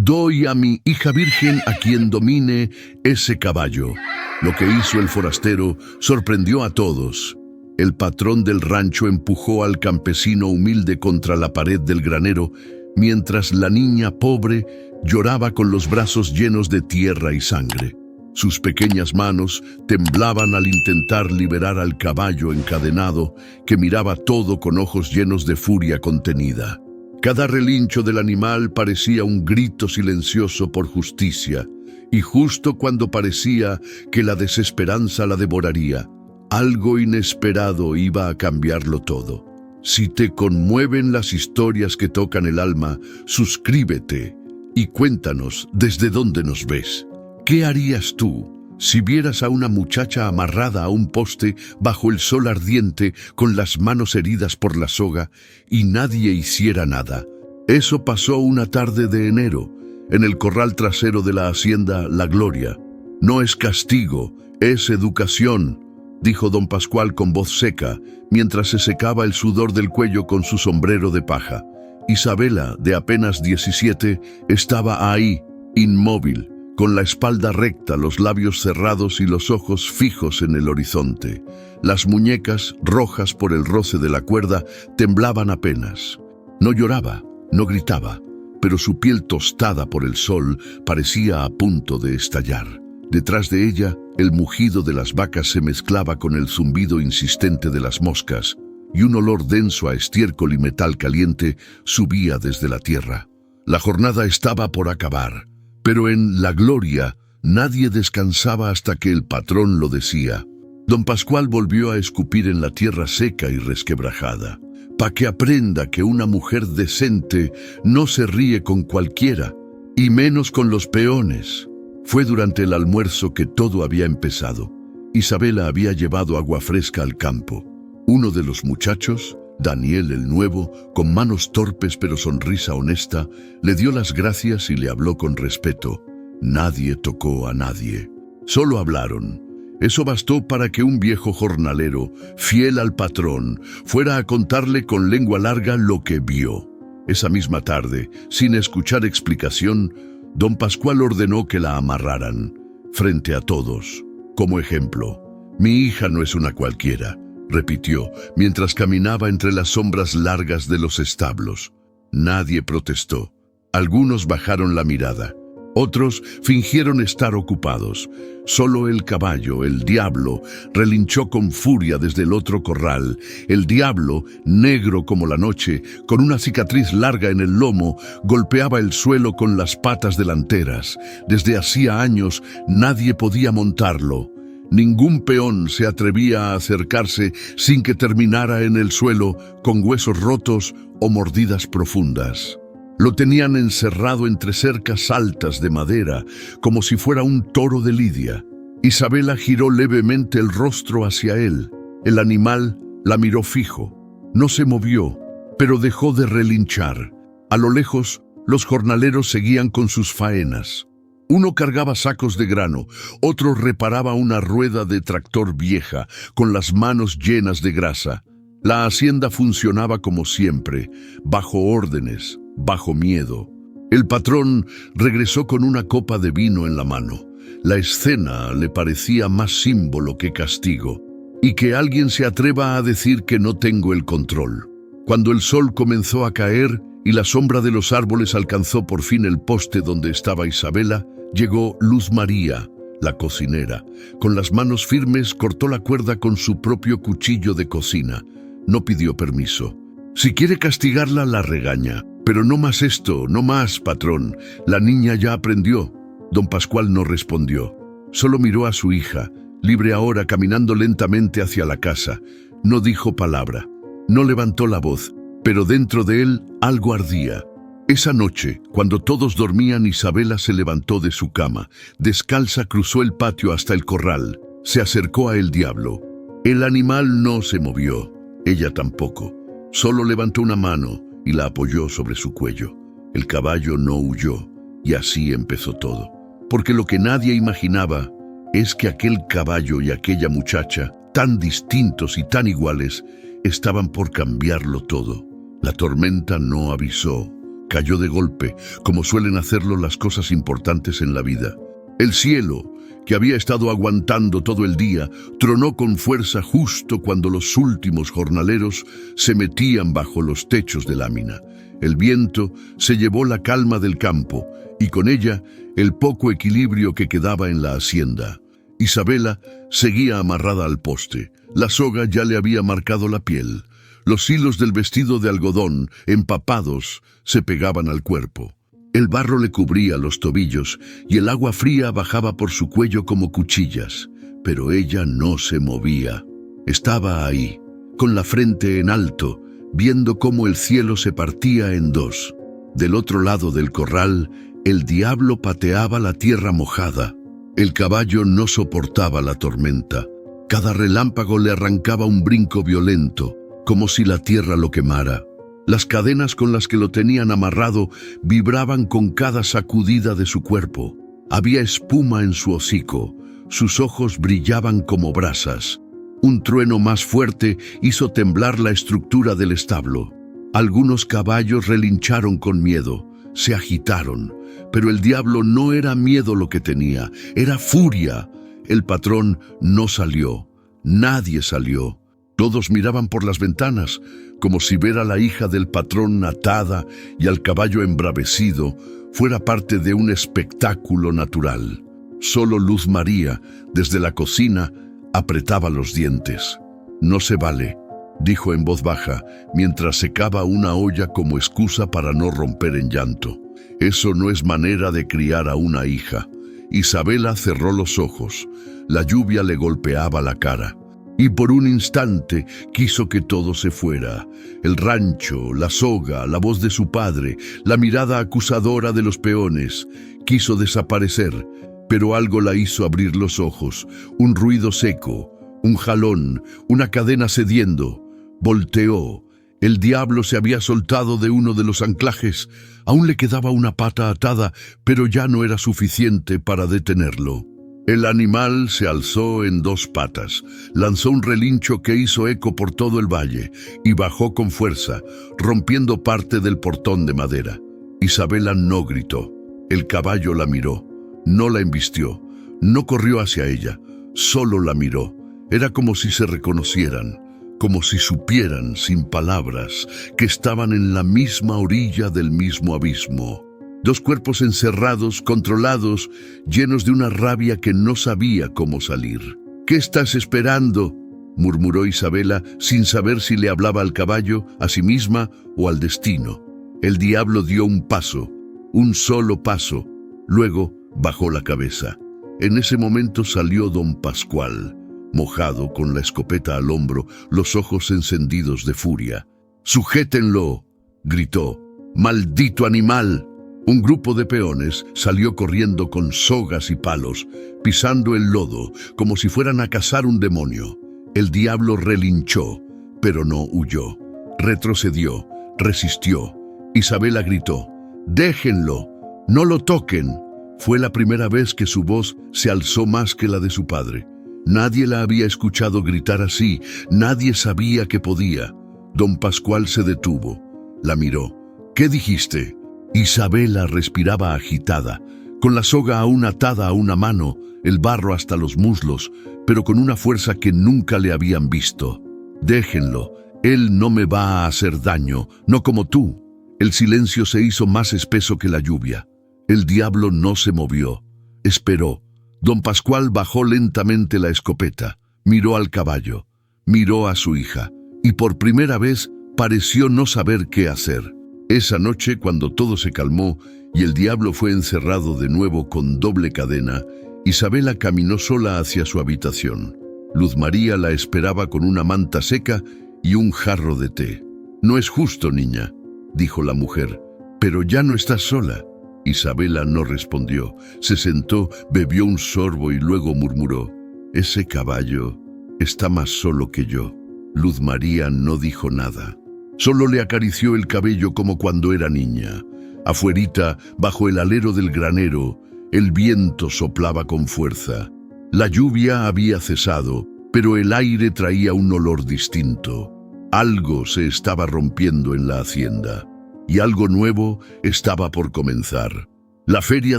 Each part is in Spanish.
Doy a mi hija virgen a quien domine ese caballo. Lo que hizo el forastero sorprendió a todos. El patrón del rancho empujó al campesino humilde contra la pared del granero, mientras la niña pobre lloraba con los brazos llenos de tierra y sangre. Sus pequeñas manos temblaban al intentar liberar al caballo encadenado, que miraba todo con ojos llenos de furia contenida. Cada relincho del animal parecía un grito silencioso por justicia, y justo cuando parecía que la desesperanza la devoraría, algo inesperado iba a cambiarlo todo. Si te conmueven las historias que tocan el alma, suscríbete y cuéntanos desde dónde nos ves. ¿Qué harías tú si vieras a una muchacha amarrada a un poste bajo el sol ardiente con las manos heridas por la soga y nadie hiciera nada? Eso pasó una tarde de enero, en el corral trasero de la hacienda La Gloria. No es castigo, es educación, dijo don Pascual con voz seca, mientras se secaba el sudor del cuello con su sombrero de paja. Isabela, de apenas 17, estaba ahí, inmóvil, con la espalda recta, los labios cerrados y los ojos fijos en el horizonte. Las muñecas, rojas por el roce de la cuerda, temblaban apenas. No lloraba, no gritaba, pero su piel tostada por el sol parecía a punto de estallar. Detrás de ella, el mugido de las vacas se mezclaba con el zumbido insistente de las moscas, y un olor denso a estiércol y metal caliente subía desde la tierra. La jornada estaba por acabar, pero en La Gloria nadie descansaba hasta que el patrón lo decía. Don Pascual volvió a escupir en la tierra seca y resquebrajada, pa' que aprenda que una mujer decente no se ríe con cualquiera, y menos con los peones. Fue durante el almuerzo que todo había empezado. Isabela había llevado agua fresca al campo. Uno de los muchachos, Daniel el nuevo, con manos torpes pero sonrisa honesta, le dio las gracias y le habló con respeto. Nadie tocó a nadie. Solo hablaron. Eso bastó para que un viejo jornalero, fiel al patrón, fuera a contarle con lengua larga lo que vio. Esa misma tarde, sin escuchar explicación, don Pascual ordenó que la amarraran, frente a todos, como ejemplo. «Mi hija no es una cualquiera», repitió, mientras caminaba entre las sombras largas de los establos. Nadie protestó. Algunos bajaron la mirada. Otros fingieron estar ocupados. Solo el caballo, el diablo, relinchó con furia desde el otro corral. El diablo, negro como la noche, con una cicatriz larga en el lomo, golpeaba el suelo con las patas delanteras. Desde hacía años nadie podía montarlo. Ningún peón se atrevía a acercarse sin que terminara en el suelo con huesos rotos o mordidas profundas. Lo tenían encerrado entre cercas altas de madera, como si fuera un toro de lidia. Isabela giró levemente el rostro hacia él. El animal la miró fijo. No se movió, pero dejó de relinchar. A lo lejos, los jornaleros seguían con sus faenas. Uno cargaba sacos de grano, otro reparaba una rueda de tractor vieja, con las manos llenas de grasa. La hacienda funcionaba como siempre, bajo órdenes, bajo miedo. El patrón regresó con una copa de vino en la mano. La escena le parecía más símbolo que castigo. Y que alguien se atreva a decir que no tengo el control. Cuando el sol comenzó a caer y la sombra de los árboles alcanzó por fin el poste donde estaba Isabela, llegó Luz María, la cocinera. Con las manos firmes cortó la cuerda con su propio cuchillo de cocina. No pidió permiso. Si quiere castigarla, la regaña. Pero no más esto, no más, patrón. La niña ya aprendió. Don Pascual no respondió. Solo miró a su hija, libre ahora, caminando lentamente hacia la casa. No dijo palabra. No levantó la voz, pero dentro de él algo ardía. Esa noche, cuando todos dormían, Isabela se levantó de su cama. Descalza cruzó el patio hasta el corral. Se acercó a el diablo. El animal no se movió. Ella tampoco. Solo levantó una mano y la apoyó sobre su cuello. El caballo no huyó, y así empezó todo. Porque lo que nadie imaginaba es que aquel caballo y aquella muchacha, tan distintos y tan iguales, estaban por cambiarlo todo. La tormenta no avisó. cayó de golpe, como suelen hacerlo las cosas importantes en la vida. El cielo, que había estado aguantando todo el día, tronó con fuerza justo cuando los últimos jornaleros se metían bajo los techos de lámina. El viento se llevó la calma del campo y con ella el poco equilibrio que quedaba en la hacienda. Isabela seguía amarrada al poste. La soga ya le había marcado la piel. Los hilos del vestido de algodón, empapados, se pegaban al cuerpo. El barro le cubría los tobillos y el agua fría bajaba por su cuello como cuchillas. Pero ella no se movía. Estaba ahí, con la frente en alto, viendo cómo el cielo se partía en dos. Del otro lado del corral, el diablo pateaba la tierra mojada. El caballo no soportaba la tormenta. Cada relámpago le arrancaba un brinco violento, como si la tierra lo quemara. Las cadenas con las que lo tenían amarrado vibraban con cada sacudida de su cuerpo. Había espuma en su hocico, sus ojos brillaban como brasas. Un trueno más fuerte hizo temblar la estructura del establo. Algunos caballos relincharon con miedo, se agitaron, pero el diablo no era miedo lo que tenía, era furia. El patrón no salió, nadie salió. Todos miraban por las ventanas, como si ver a la hija del patrón atada y al caballo embravecido fuera parte de un espectáculo natural. Solo Luz María, desde la cocina, apretaba los dientes. «No se vale», dijo en voz baja, mientras secaba una olla como excusa para no romper en llanto. «Eso no es manera de criar a una hija». Isabela cerró los ojos. La lluvia le golpeaba la cara. Y por un instante quiso que todo se fuera. El rancho, la soga, la voz de su padre, la mirada acusadora de los peones. Quiso desaparecer, pero algo la hizo abrir los ojos. Un ruido seco, un jalón, una cadena cediendo. Volteó. El diablo se había soltado de uno de los anclajes. Aún le quedaba una pata atada, pero ya no era suficiente para detenerlo. El animal se alzó en dos patas, lanzó un relincho que hizo eco por todo el valle y bajó con fuerza, rompiendo parte del portón de madera. Isabela no gritó. El caballo la miró, no la embistió, no corrió hacia ella, solo la miró. Era como si se reconocieran, como si supieran, sin palabras, que estaban en la misma orilla del mismo abismo. Dos cuerpos encerrados, controlados, llenos de una rabia que no sabía cómo salir. «¿Qué estás esperando?», murmuró Isabela, sin saber si le hablaba al caballo, a sí misma o al destino. El diablo dio un paso, un solo paso. Luego bajó la cabeza. En ese momento salió don Pascual, mojado, con la escopeta al hombro, los ojos encendidos de furia. «¡Sujétenlo!», gritó. «¡Maldito animal!». Un grupo de peones salió corriendo con sogas y palos, pisando el lodo, como si fueran a cazar un demonio. El diablo relinchó, pero no huyó. Retrocedió, resistió. Isabela gritó: «¡Déjenlo! ¡No lo toquen!». Fue la primera vez que su voz se alzó más que la de su padre. Nadie la había escuchado gritar así, nadie sabía que podía. Don Pascual se detuvo, la miró. «¿Qué dijiste?». Isabela respiraba agitada, con la soga aún atada a una mano, el barro hasta los muslos, pero con una fuerza que nunca le habían visto. «Déjenlo, él no me va a hacer daño, no como tú». El silencio se hizo más espeso que la lluvia. El diablo no se movió, esperó. Don Pascual bajó lentamente la escopeta, miró al caballo, miró a su hija, y por primera vez pareció no saber qué hacer. Esa noche, cuando todo se calmó y el diablo fue encerrado de nuevo con doble cadena, Isabela caminó sola hacia su habitación. Luz María la esperaba con una manta seca y un jarro de té. «No es justo, niña», dijo la mujer, «pero ya no estás sola». Isabela no respondió. Se sentó, bebió un sorbo y luego murmuró: «Ese caballo está más solo que yo». Luz María no dijo nada. Solo le acarició el cabello como cuando era niña. Afuerita, bajo el alero del granero, el viento soplaba con fuerza. La lluvia había cesado, pero el aire traía un olor distinto. Algo se estaba rompiendo en la hacienda. y algo nuevo estaba por comenzar. La feria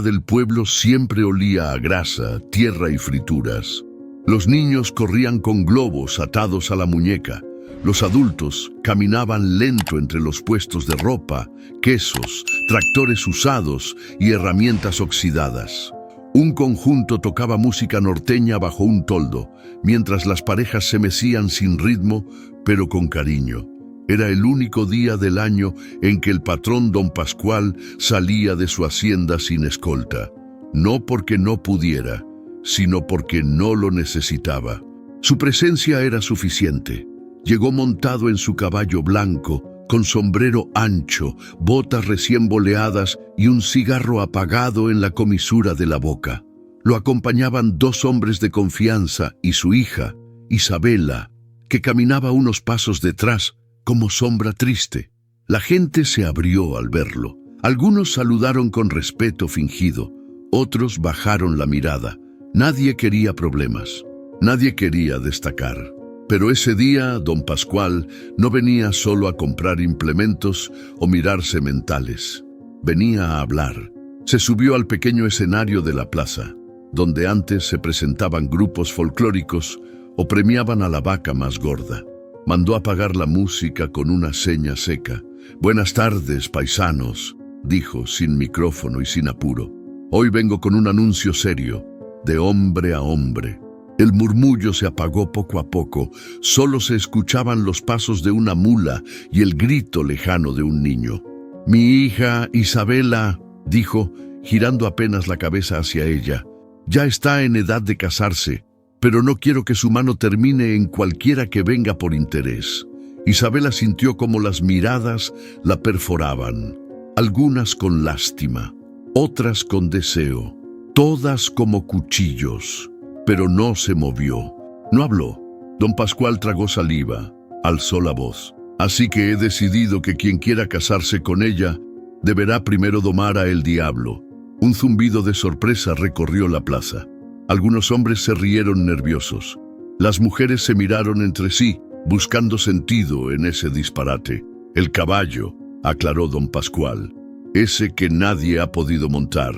del pueblo siempre olía a grasa, tierra y frituras. Los niños corrían con globos atados a la muñeca. Los adultos caminaban lento entre los puestos de ropa, quesos, tractores usados y herramientas oxidadas. Un conjunto tocaba música norteña bajo un toldo, mientras las parejas se mecían sin ritmo, pero con cariño. Era el único día del año en que el patrón don Pascual salía de su hacienda sin escolta. No porque no pudiera, sino porque no lo necesitaba. Su presencia era suficiente. Llegó montado en su caballo blanco, con sombrero ancho, botas recién boleadas y un cigarro apagado en la comisura de la boca. Lo acompañaban 2 hombres de confianza y su hija, Isabela, que caminaba unos pasos detrás, como sombra triste. La gente se abrió al verlo. Algunos saludaron con respeto fingido, otros bajaron la mirada. Nadie quería problemas, nadie quería destacar. Pero ese día, don Pascual no venía solo a comprar implementos o mirar sementales. Venía a hablar. Se subió al pequeño escenario de la plaza, donde antes se presentaban grupos folclóricos o premiaban a la vaca más gorda. Mandó apagar la música con una seña seca. «Buenas tardes, paisanos», dijo, sin micrófono y sin apuro. «Hoy vengo con un anuncio serio, de hombre a hombre». El murmullo se apagó poco a poco, solo se escuchaban los pasos de una mula y el grito lejano de un niño. «Mi hija, Isabela», dijo, girando apenas la cabeza hacia ella, «ya está en edad de casarse, pero no quiero que su mano termine en cualquiera que venga por interés». Isabela sintió como las miradas la perforaban, algunas con lástima, otras con deseo, todas como cuchillos. Pero no se movió, no habló. Don Pascual tragó saliva, alzó la voz. «Así que he decidido que quien quiera casarse con ella deberá primero domar a el diablo». Un zumbido de sorpresa recorrió la plaza. Algunos hombres se rieron nerviosos. Las mujeres se miraron entre sí, buscando sentido en ese disparate. «El caballo», aclaró don Pascual, «ese que nadie ha podido montar.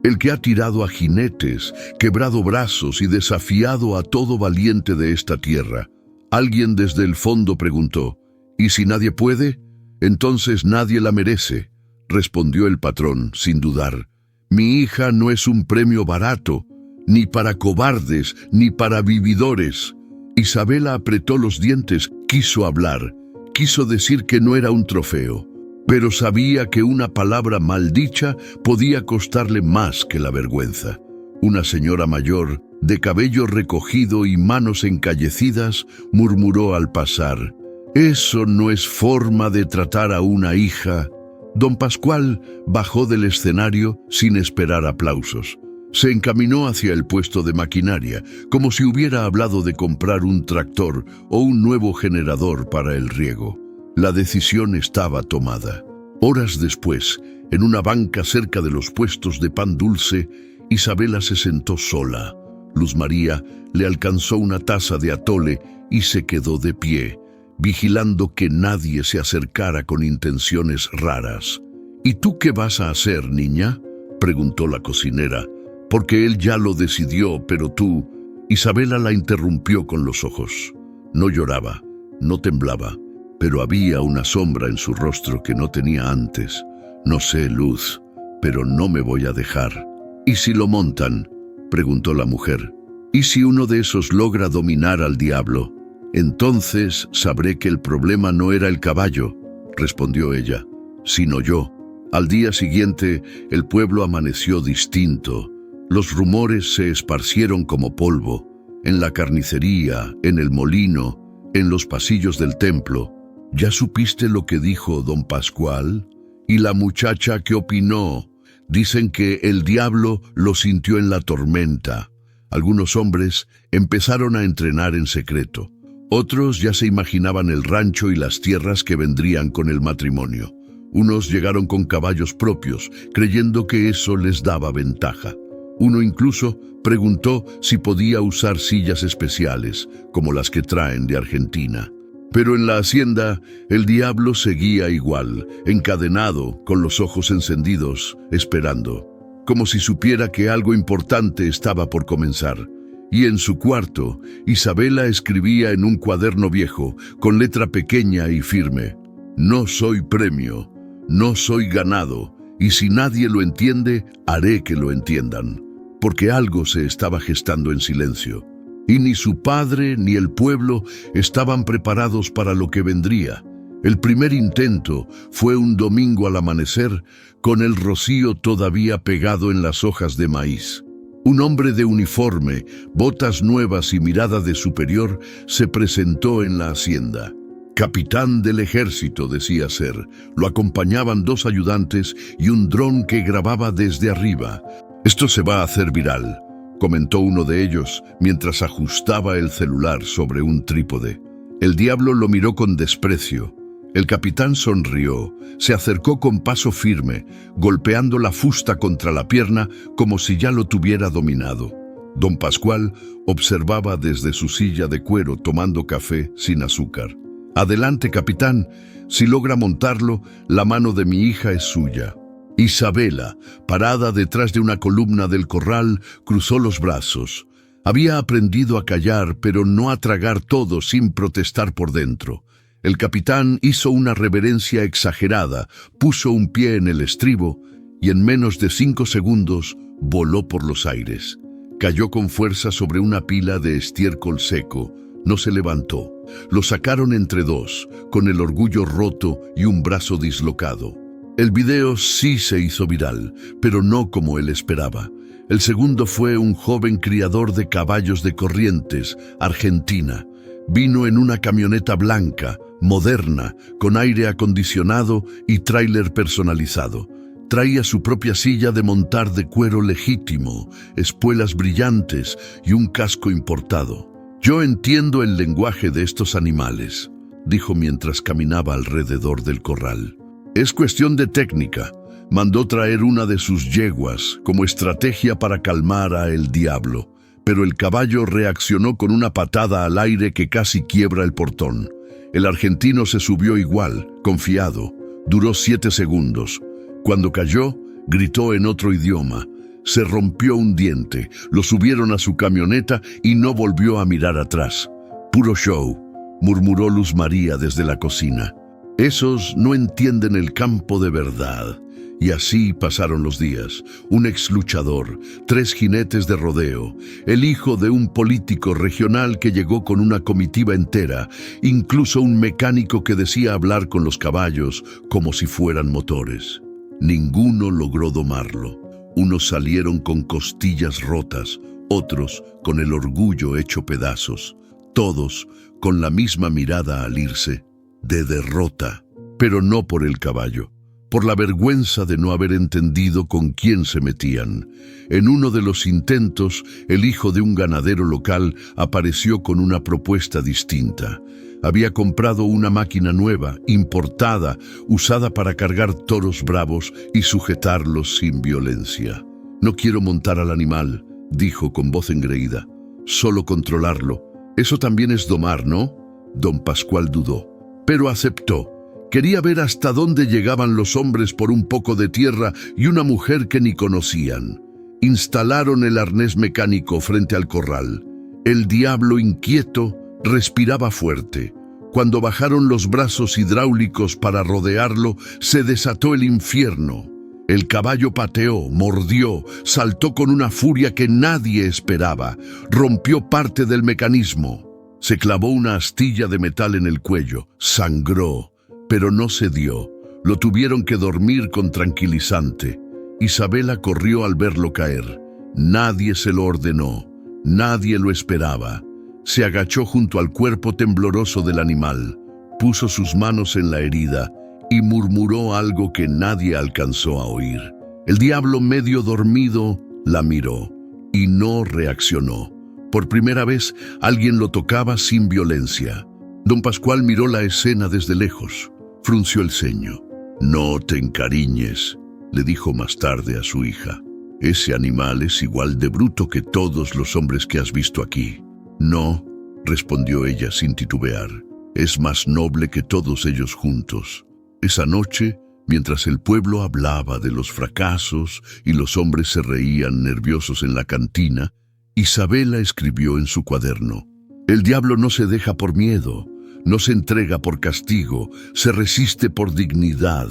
El que ha tirado a jinetes, quebrado brazos y desafiado a todo valiente de esta tierra». Alguien desde el fondo preguntó, «¿Y si nadie puede? Entonces nadie la merece», respondió el patrón, sin dudar. «Mi hija no es un premio barato, ni para cobardes, ni para vividores». Isabela apretó los dientes, quiso hablar, quiso decir que no era un trofeo. Pero sabía que una palabra maldicha podía costarle más que la vergüenza. Una señora mayor, de cabello recogido y manos encallecidas, murmuró al pasar, «Eso no es forma de tratar a una hija». Don Pascual bajó del escenario sin esperar aplausos. Se encaminó hacia el puesto de maquinaria, como si hubiera hablado de comprar un tractor o un nuevo generador para el riego. La decisión estaba tomada. Horas después, en una banca cerca de los puestos de pan dulce, Isabela se sentó sola. Luz María le alcanzó una taza de atole y se quedó de pie, vigilando que nadie se acercara con intenciones raras. «¿Y tú qué vas a hacer, niña?», preguntó la cocinera, «porque él ya lo decidió, pero tú...». Isabela la interrumpió con los ojos. No lloraba, no temblaba, pero había una sombra en su rostro que no tenía antes. «No sé, Luz, pero no me voy a dejar». «¿Y si lo montan?», preguntó la mujer. «¿Y si uno de esos logra dominar al diablo? Entonces sabré que el problema no era el caballo», respondió ella, «sino yo». Al día siguiente, el pueblo amaneció distinto. Los rumores se esparcieron como polvo, en la carnicería, en el molino, en los pasillos del templo. «¿Ya supiste lo que dijo don Pascual? ¿Y la muchacha qué opinó? Dicen que el diablo lo sintió en la tormenta». Algunos hombres empezaron a entrenar en secreto. Otros ya se imaginaban el rancho y las tierras que vendrían con el matrimonio. Unos llegaron con caballos propios, creyendo que eso les daba ventaja. Uno incluso preguntó si podía usar sillas especiales, como las que traen de Argentina. Pero en la hacienda, el diablo seguía igual, encadenado, con los ojos encendidos, esperando, como si supiera que algo importante estaba por comenzar. Y en su cuarto, Isabela escribía en un cuaderno viejo, con letra pequeña y firme: «No soy premio, no soy ganado, y si nadie lo entiende, haré que lo entiendan». Porque algo se estaba gestando en silencio. Y ni su padre ni el pueblo estaban preparados para lo que vendría. El primer intento fue un domingo al amanecer, con el rocío todavía pegado en las hojas de maíz. Un hombre de uniforme, botas nuevas y mirada de superior se presentó en la hacienda. Capitán del ejército, decía ser. Lo acompañaban 2 ayudantes y un dron que grababa desde arriba. «Esto se va a hacer viral», comentó uno de ellos mientras ajustaba el celular sobre un trípode. El diablo lo miró con desprecio. El capitán sonrió, se acercó con paso firme, golpeando la fusta contra la pierna como si ya lo tuviera dominado. Don Pascual observaba desde su silla de cuero tomando café sin azúcar. «Adelante, capitán. Si logra montarlo, la mano de mi hija es suya». Isabela, parada detrás de una columna del corral, cruzó los brazos. Había aprendido a callar, pero no a tragar todo sin protestar por dentro. El capitán hizo una reverencia exagerada, puso un pie en el estribo y en menos de 5 segundos voló por los aires. Cayó con fuerza sobre una pila de estiércol seco. No se levantó. Lo sacaron entre 2, con el orgullo roto y un brazo dislocado. El video sí se hizo viral, pero no como él esperaba. El segundo fue un joven criador de caballos de Corrientes, Argentina. Vino en una camioneta blanca, moderna, con aire acondicionado y tráiler personalizado. Traía su propia silla de montar de cuero legítimo, espuelas brillantes y un casco importado. «Yo entiendo el lenguaje de estos animales», dijo mientras caminaba alrededor del corral. «Es cuestión de técnica». Mandó traer una de sus yeguas como estrategia para calmar a el diablo, pero el caballo reaccionó con una patada al aire que casi quiebra el portón. El argentino se subió igual, confiado. Duró 7 segundos. Cuando cayó, gritó en otro idioma. Se rompió un diente, lo subieron a su camioneta y no volvió a mirar atrás. «Puro show», murmuró Luz María desde la cocina. «Esos no entienden el campo de verdad». Y así pasaron los días. Un ex luchador, 3 jinetes de rodeo, el hijo de un político regional que llegó con una comitiva entera, incluso un mecánico que decía hablar con los caballos como si fueran motores. Ninguno logró domarlo. Unos salieron con costillas rotas, otros con el orgullo hecho pedazos, todos con la misma mirada al irse, de derrota, pero no por el caballo. Por la vergüenza de no haber entendido con quién se metían. En uno de los intentos, el hijo de un ganadero local apareció con una propuesta distinta. Había comprado una máquina nueva, importada, usada para cargar toros bravos y sujetarlos sin violencia. «No quiero montar al animal», dijo con voz engreída. «Solo controlarlo. Eso también es domar, ¿no?» Don Pascual dudó, pero aceptó. Quería ver hasta dónde llegaban los hombres por un poco de tierra y una mujer que ni conocían. Instalaron el arnés mecánico frente al corral. El diablo inquieto respiraba fuerte. Cuando bajaron los brazos hidráulicos para rodearlo, se desató el infierno. El caballo pateó, mordió, saltó con una furia que nadie esperaba. Rompió parte del mecanismo. Se clavó una astilla de metal en el cuello. Sangró. Pero no cedió. Lo tuvieron que dormir con tranquilizante. Isabela corrió al verlo caer. Nadie se lo ordenó. Nadie lo esperaba. Se agachó junto al cuerpo tembloroso del animal. Puso sus manos en la herida y murmuró algo que nadie alcanzó a oír. El diablo, medio dormido, la miró y no reaccionó. Por primera vez, alguien lo tocaba sin violencia. Don Pascual miró la escena desde lejos. Frunció el ceño. «No te encariñes», le dijo más tarde a su hija. «Ese animal es igual de bruto que todos los hombres que has visto aquí». «No», respondió ella sin titubear. Es más noble que todos ellos juntos. Esa noche, mientras el pueblo hablaba de los fracasos y los hombres se reían nerviosos en la cantina, Isabela escribió en su cuaderno: «El diablo no se deja por miedo, no se entrega por castigo, se resiste por dignidad».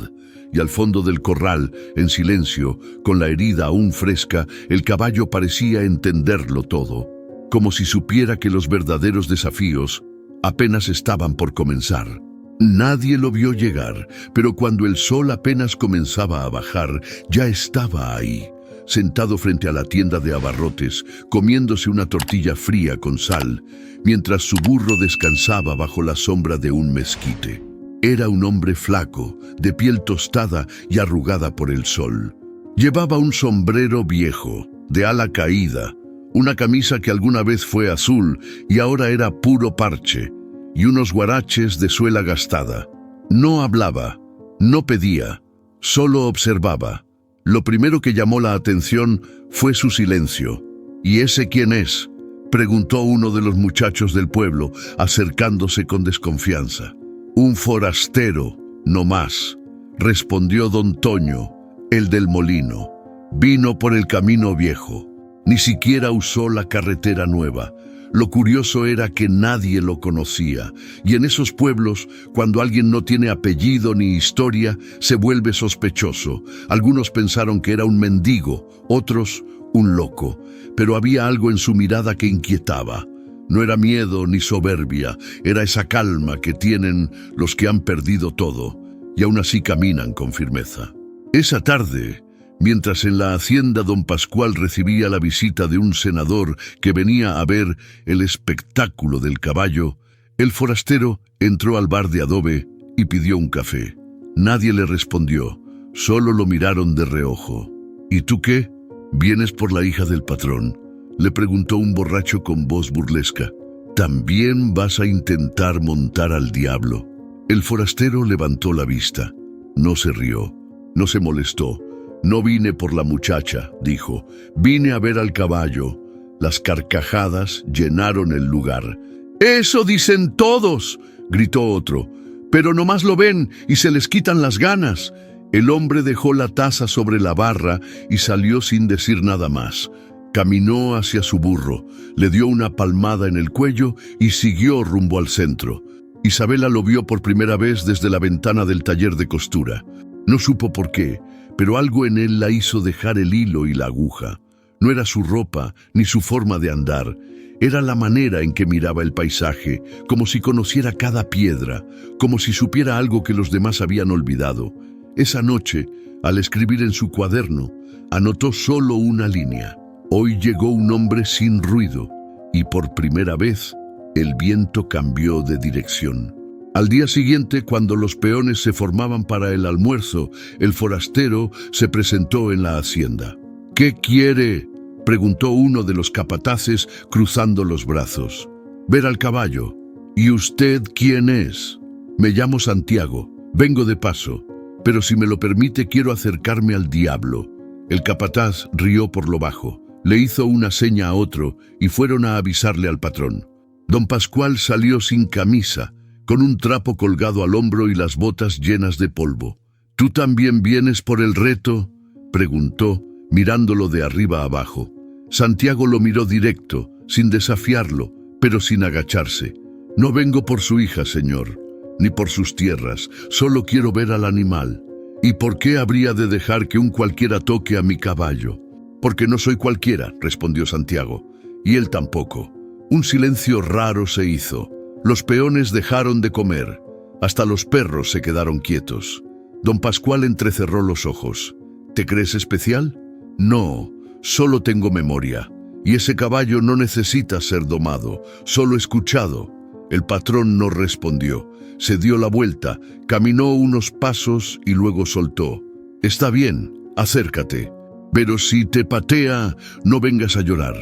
Y al fondo del corral, en silencio, con la herida aún fresca, el caballo parecía entenderlo todo, como si supiera que los verdaderos desafíos apenas estaban por comenzar. Nadie lo vio llegar, pero cuando el sol apenas comenzaba a bajar, ya estaba ahí, sentado frente a la tienda de abarrotes, comiéndose una tortilla fría con sal, mientras su burro descansaba bajo la sombra de un mezquite. Era un hombre flaco, de piel tostada y arrugada por el sol. Llevaba un sombrero viejo, de ala caída, una camisa que alguna vez fue azul y ahora era puro parche, y unos guaraches de suela gastada. No hablaba, no pedía, solo observaba. Lo primero que llamó la atención fue su silencio. «¿Y ese quién es?», preguntó uno de los muchachos del pueblo, acercándose con desconfianza. «Un forastero, no más», respondió don Toño, el del molino. «Vino por el camino viejo. Ni siquiera usó la carretera nueva». Lo curioso era que nadie lo conocía, y en esos pueblos, cuando alguien no tiene apellido ni historia, se vuelve sospechoso. Algunos pensaron que era un mendigo, otros un loco, pero había algo en su mirada que inquietaba. No era miedo ni soberbia, era esa calma que tienen los que han perdido todo, y aún así caminan con firmeza. Esa tarde, mientras en la hacienda don Pascual recibía la visita de un senador que venía a ver el espectáculo del caballo, el forastero entró al bar de adobe y pidió un café. Nadie le respondió, solo lo miraron de reojo. «¿Y tú qué? ¿Vienes por la hija del patrón?», le preguntó un borracho con voz burlesca. «¿También vas a intentar montar al diablo?». El forastero levantó la vista. No se rió, no se molestó. «No vine por la muchacha», dijo. «Vine a ver al caballo». Las carcajadas llenaron el lugar. «¡Eso dicen todos!», gritó otro. «Pero nomás lo ven y se les quitan las ganas». El hombre dejó la taza sobre la barra y salió sin decir nada más. Caminó hacia su burro, le dio una palmada en el cuello y siguió rumbo al centro. Isabela lo vio por primera vez desde la ventana del taller de costura. No supo por qué, pero algo en él la hizo dejar el hilo y la aguja. No era su ropa ni su forma de andar, era la manera en que miraba el paisaje, como si conociera cada piedra, como si supiera algo que los demás habían olvidado. Esa noche, al escribir en su cuaderno, anotó solo una línea. «Hoy llegó un hombre sin ruido», y por primera vez el viento cambió de dirección. Al día siguiente, cuando los peones se formaban para el almuerzo, el forastero se presentó en la hacienda. «¿Qué quiere?», preguntó uno de los capataces cruzando los brazos. «Ver al caballo». «¿Y usted quién es?». «Me llamo Santiago, vengo de paso, pero si me lo permite quiero acercarme al diablo». El capataz rió por lo bajo, le hizo una seña a otro y fueron a avisarle al patrón. Don Pascual salió sin camisa, con un trapo colgado al hombro y las botas llenas de polvo. «¿Tú también vienes por el reto?», preguntó, mirándolo de arriba abajo. Santiago lo miró directo, sin desafiarlo, pero sin agacharse. «No vengo por su hija, señor, ni por sus tierras, solo quiero ver al animal». «¿Y por qué habría de dejar que un cualquiera toque a mi caballo?». «Porque no soy cualquiera», respondió Santiago, y él tampoco. Un silencio raro se hizo. Los peones dejaron de comer. Hasta los perros se quedaron quietos. Don Pascual entrecerró los ojos. «¿Te crees especial?». «No, solo tengo memoria. Y ese caballo no necesita ser domado, solo escuchado». El patrón no respondió. Se dio la vuelta, caminó unos pasos y luego soltó. «Está bien, acércate. Pero si te patea, no vengas a llorar».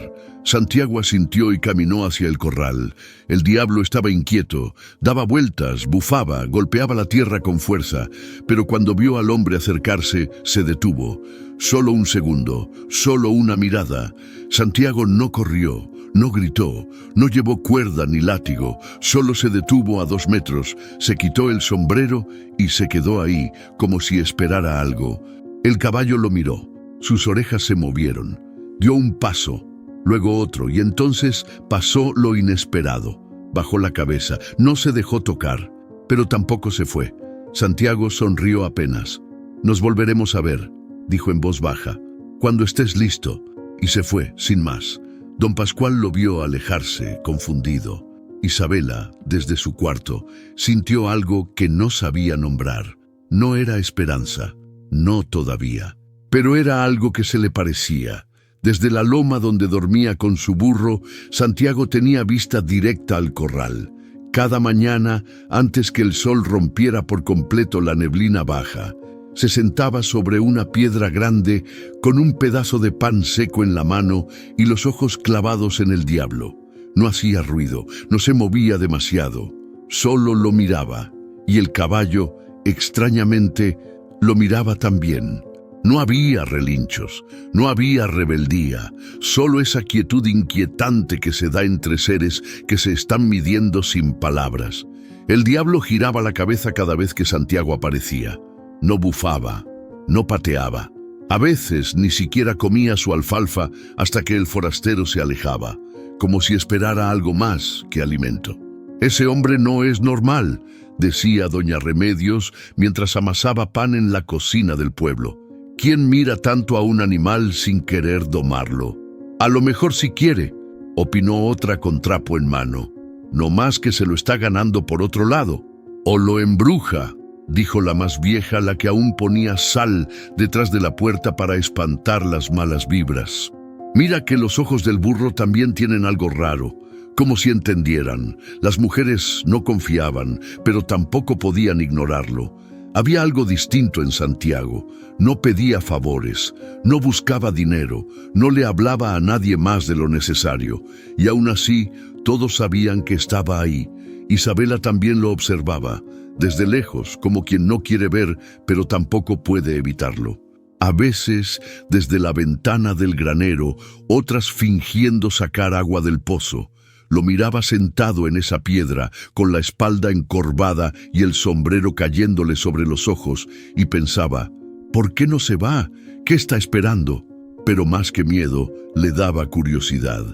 Santiago asintió y caminó hacia el corral. El diablo estaba inquieto, daba vueltas, bufaba, golpeaba la tierra con fuerza, pero cuando vio al hombre acercarse, se detuvo. Solo un segundo, solo una mirada. Santiago no corrió, No gritó, no llevó cuerda ni látigo, solo se detuvo a 2 metros, se quitó el sombrero y se quedó ahí, como si esperara algo. El caballo lo miró, sus orejas se movieron, dio un paso, luego otro, y entonces pasó lo inesperado. Bajó la cabeza, no se dejó tocar, pero tampoco se fue. Santiago sonrió apenas. «Nos volveremos a ver», dijo en voz baja, «cuando estés listo», y se fue, sin más. Don Pascual lo vio alejarse, confundido. Isabela, desde su cuarto, sintió algo que no sabía nombrar. No era esperanza, no todavía, pero era algo que se le parecía. Desde la loma donde dormía con su burro, Santiago tenía vista directa al corral. Cada mañana, antes que el sol rompiera por completo la neblina baja, se sentaba sobre una piedra grande con un pedazo de pan seco en la mano y los ojos clavados en el diablo. No hacía ruido, no se movía demasiado, solo lo miraba, y el caballo, extrañamente, lo miraba también. No había relinchos, no había rebeldía, solo esa quietud inquietante que se da entre seres que se están midiendo sin palabras. El diablo giraba la cabeza cada vez que Santiago aparecía. No bufaba, no pateaba. A veces ni siquiera comía su alfalfa hasta que el forastero se alejaba, como si esperara algo más que alimento. «Ese hombre no es normal», decía doña Remedios mientras amasaba pan en la cocina del pueblo. «¿Quién mira tanto a un animal sin querer domarlo?» «A lo mejor sí quiere», opinó otra con trapo en mano. «No más que se lo está ganando por otro lado. O lo embruja», dijo la más vieja, la que aún ponía sal detrás de la puerta para espantar las malas vibras. «Mira que los ojos del burro también tienen algo raro», como si entendieran. Las mujeres no confiaban, pero tampoco podían ignorarlo. Había algo distinto en Santiago. No pedía favores, no buscaba dinero, no le hablaba a nadie más de lo necesario. Y aún así, todos sabían que estaba ahí. Isabela también lo observaba, desde lejos, como quien no quiere ver, pero tampoco puede evitarlo. A veces, desde la ventana del granero, otras fingiendo sacar agua del pozo. Lo miraba sentado en esa piedra, con la espalda encorvada y el sombrero cayéndole sobre los ojos, y pensaba, ¿por qué no se va? ¿Qué está esperando? Pero más que miedo, le daba curiosidad.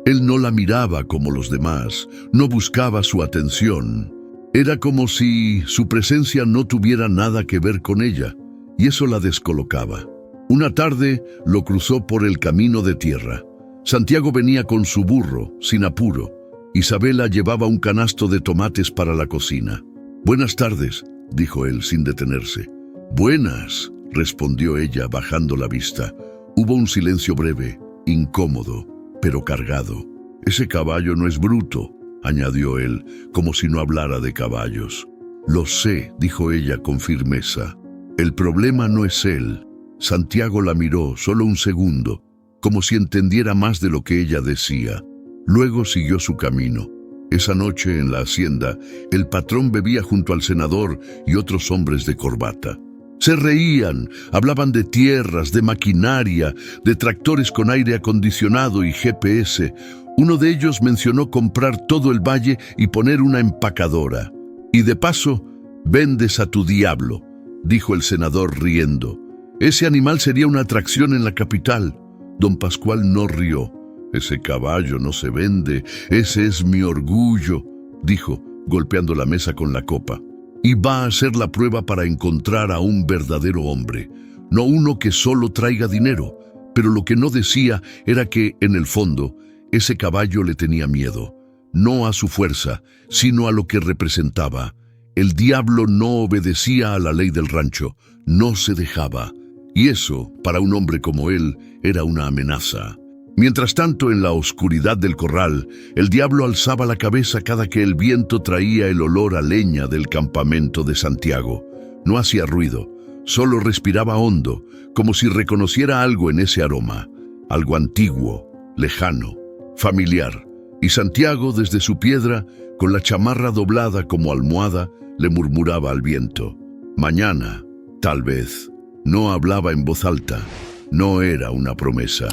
Él no la miraba como los demás, no buscaba su atención. Era como si su presencia no tuviera nada que ver con ella, y eso la descolocaba. Una tarde lo cruzó por el camino de tierra. Santiago venía con su burro, sin apuro. Isabela llevaba un canasto de tomates para la cocina. «Buenas tardes», dijo él sin detenerse. «Buenas», respondió ella bajando la vista. Hubo un silencio breve, incómodo, pero cargado. «Ese caballo no es bruto», añadió él, como si no hablara de caballos. «Lo sé», dijo ella con firmeza. «El problema no es él». Santiago la miró solo un segundo, como si entendiera más de lo que ella decía. Luego siguió su camino. Esa noche en la hacienda, el patrón bebía junto al senador y otros hombres de corbata. Se reían, hablaban de tierras, de maquinaria, de tractores con aire acondicionado y GPS. Uno de ellos mencionó comprar todo el valle y poner una empacadora. «Y de paso, vendes a tu diablo», dijo el senador riendo. «Ese animal sería una atracción en la capital». Don Pascual no rió. «Ese caballo no se vende, ese es mi orgullo», dijo, golpeando la mesa con la copa. «Y va a ser la prueba para encontrar a un verdadero hombre, no uno que solo traiga dinero». Pero lo que no decía era que, en el fondo, ese caballo le tenía miedo, no a su fuerza, sino a lo que representaba. El diablo no obedecía a la ley del rancho, no se dejaba. Y eso, para un hombre como él, era una amenaza. Mientras tanto, en la oscuridad del corral, el diablo alzaba la cabeza cada que el viento traía el olor a leña del campamento de Santiago. No hacía ruido, solo respiraba hondo, como si reconociera algo en ese aroma, algo antiguo, lejano, familiar. Y Santiago, desde su piedra, con la chamarra doblada como almohada, le murmuraba al viento: «Mañana, tal vez». No hablaba en voz alta, no era una promesa,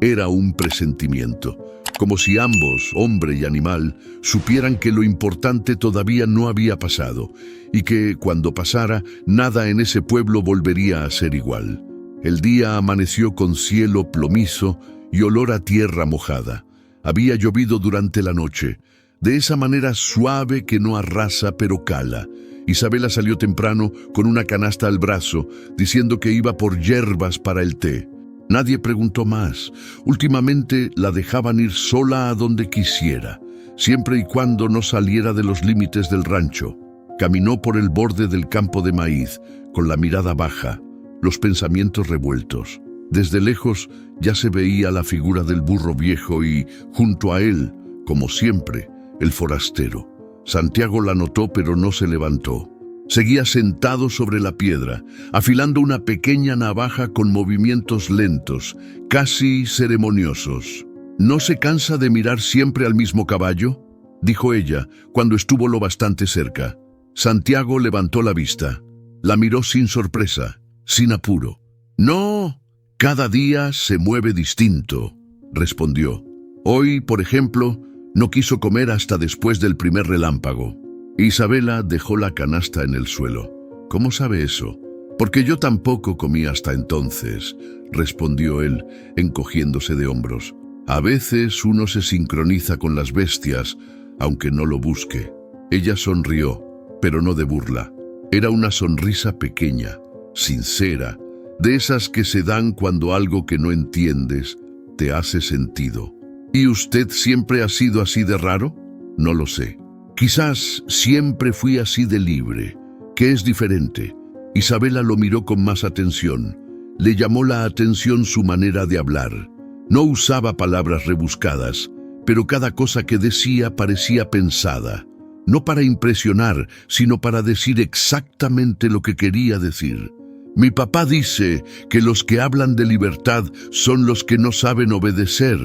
era un presentimiento, como si ambos, hombre y animal, supieran que lo importante todavía no había pasado y que, cuando pasara, nada en ese pueblo volvería a ser igual. El día amaneció con cielo plomizo y olor a tierra mojada. Había llovido durante la noche, de esa manera suave que no arrasa pero cala. Isabela salió temprano con una canasta al brazo, diciendo que iba por hierbas para el té. Nadie preguntó más. Últimamente la dejaban ir sola a donde quisiera, siempre y cuando no saliera de los límites del rancho. Caminó por el borde del campo de maíz, con la mirada baja, los pensamientos revueltos. Desde lejos ya se veía la figura del burro viejo y, junto a él, como siempre, el forastero. Santiago la notó, pero no se levantó. Seguía sentado sobre la piedra, afilando una pequeña navaja con movimientos lentos, casi ceremoniosos. ¿No se cansa de mirar siempre al mismo caballo?, dijo ella, cuando estuvo lo bastante cerca. Santiago levantó la vista. La miró sin sorpresa, sin apuro. «No, cada día se mueve distinto», respondió. «Hoy, por ejemplo, no quiso comer hasta después del primer relámpago». Isabela dejó la canasta en el suelo. «¿Cómo sabe eso?». «Porque yo tampoco comí hasta entonces», respondió él, encogiéndose de hombros. «A veces uno se sincroniza con las bestias, aunque no lo busque». Ella sonrió, pero no de burla. Era una sonrisa pequeña, sincera, de esas que se dan cuando algo que no entiendes te hace sentido. ¿Y usted siempre ha sido así de raro? No lo sé. Quizás siempre fui así de libre, que es diferente. Isabela lo miró con más atención. Le llamó la atención su manera de hablar. No usaba palabras rebuscadas, pero cada cosa que decía parecía pensada. No para impresionar, sino para decir exactamente lo que quería decir. «Mi papá dice que los que hablan de libertad son los que no saben obedecer»,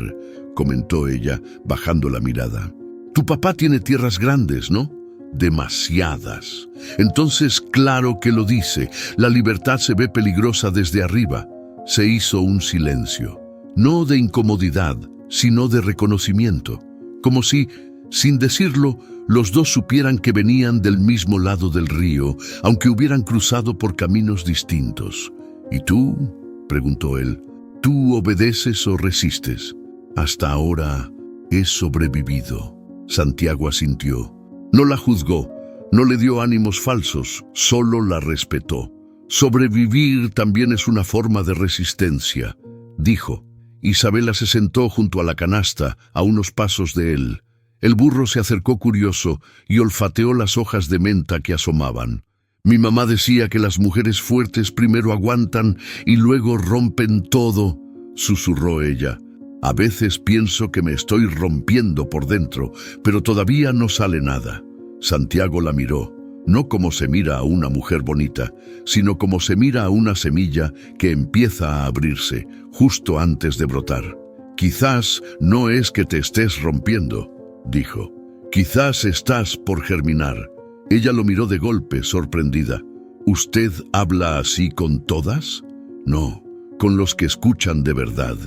comentó ella, bajando la mirada. «Tu papá tiene tierras grandes, ¿no?». «Demasiadas». «Entonces, claro que lo dice. La libertad se ve peligrosa desde arriba». Se hizo un silencio. No de incomodidad, sino de reconocimiento. Como si, sin decirlo, los dos supieran que venían del mismo lado del río, aunque hubieran cruzado por caminos distintos. «¿Y tú?», preguntó él. «¿Tú obedeces o resistes?». «Hasta ahora he sobrevivido». Santiago asintió. No la juzgó, no le dio ánimos falsos, solo la respetó. «Sobrevivir también es una forma de resistencia», dijo. Isabela se sentó junto a la canasta, a unos pasos de él. El burro se acercó curioso y olfateó las hojas de menta que asomaban. «Mi mamá decía que las mujeres fuertes primero aguantan y luego rompen todo», susurró ella. «A veces pienso que me estoy rompiendo por dentro, pero todavía no sale nada». Santiago la miró, no como se mira a una mujer bonita, sino como se mira a una semilla que empieza a abrirse, justo antes de brotar. «Quizás no es que te estés rompiendo», dijo. «Quizás estás por germinar». Ella lo miró de golpe, sorprendida. «¿Usted habla así con todas?». «No, con los que escuchan de verdad».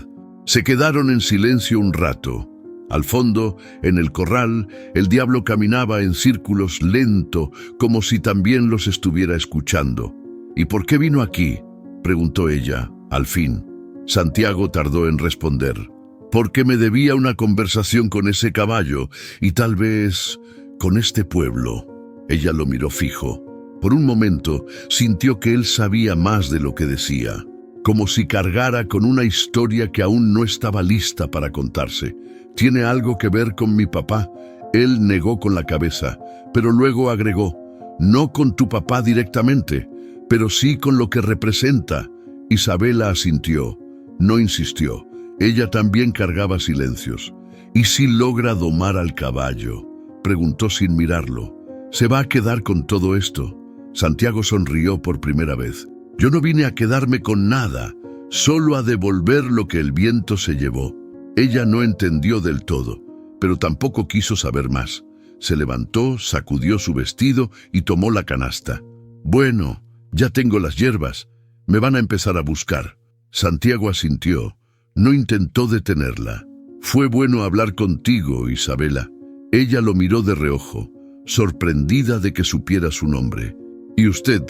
Se quedaron en silencio un rato. Al fondo, en el corral, el diablo caminaba en círculos lento, como si también los estuviera escuchando. «¿Y por qué vino aquí?», preguntó ella, al fin. Santiago tardó en responder. «Porque me debía una conversación con ese caballo y tal vez con este pueblo». Ella lo miró fijo. Por un momento sintió que él sabía más de lo que decía, como si cargara con una historia que aún no estaba lista para contarse. «¿Tiene algo que ver con mi papá?». Él negó con la cabeza, pero luego agregó: «No con tu papá directamente, pero sí con lo que representa». Isabela asintió. No insistió. Ella también cargaba silencios. «¿Y si logra domar al caballo?», preguntó sin mirarlo. «¿Se va a quedar con todo esto?». Santiago sonrió por primera vez. «Yo no vine a quedarme con nada, solo a devolver lo que el viento se llevó». Ella no entendió del todo, pero tampoco quiso saber más. Se levantó, sacudió su vestido y tomó la canasta. «Bueno, ya tengo las hierbas. Me van a empezar a buscar». Santiago asintió. No intentó detenerla. Fue bueno hablar contigo, Isabela. Ella lo miró de reojo, sorprendida de que supiera su nombre. ¿Y usted?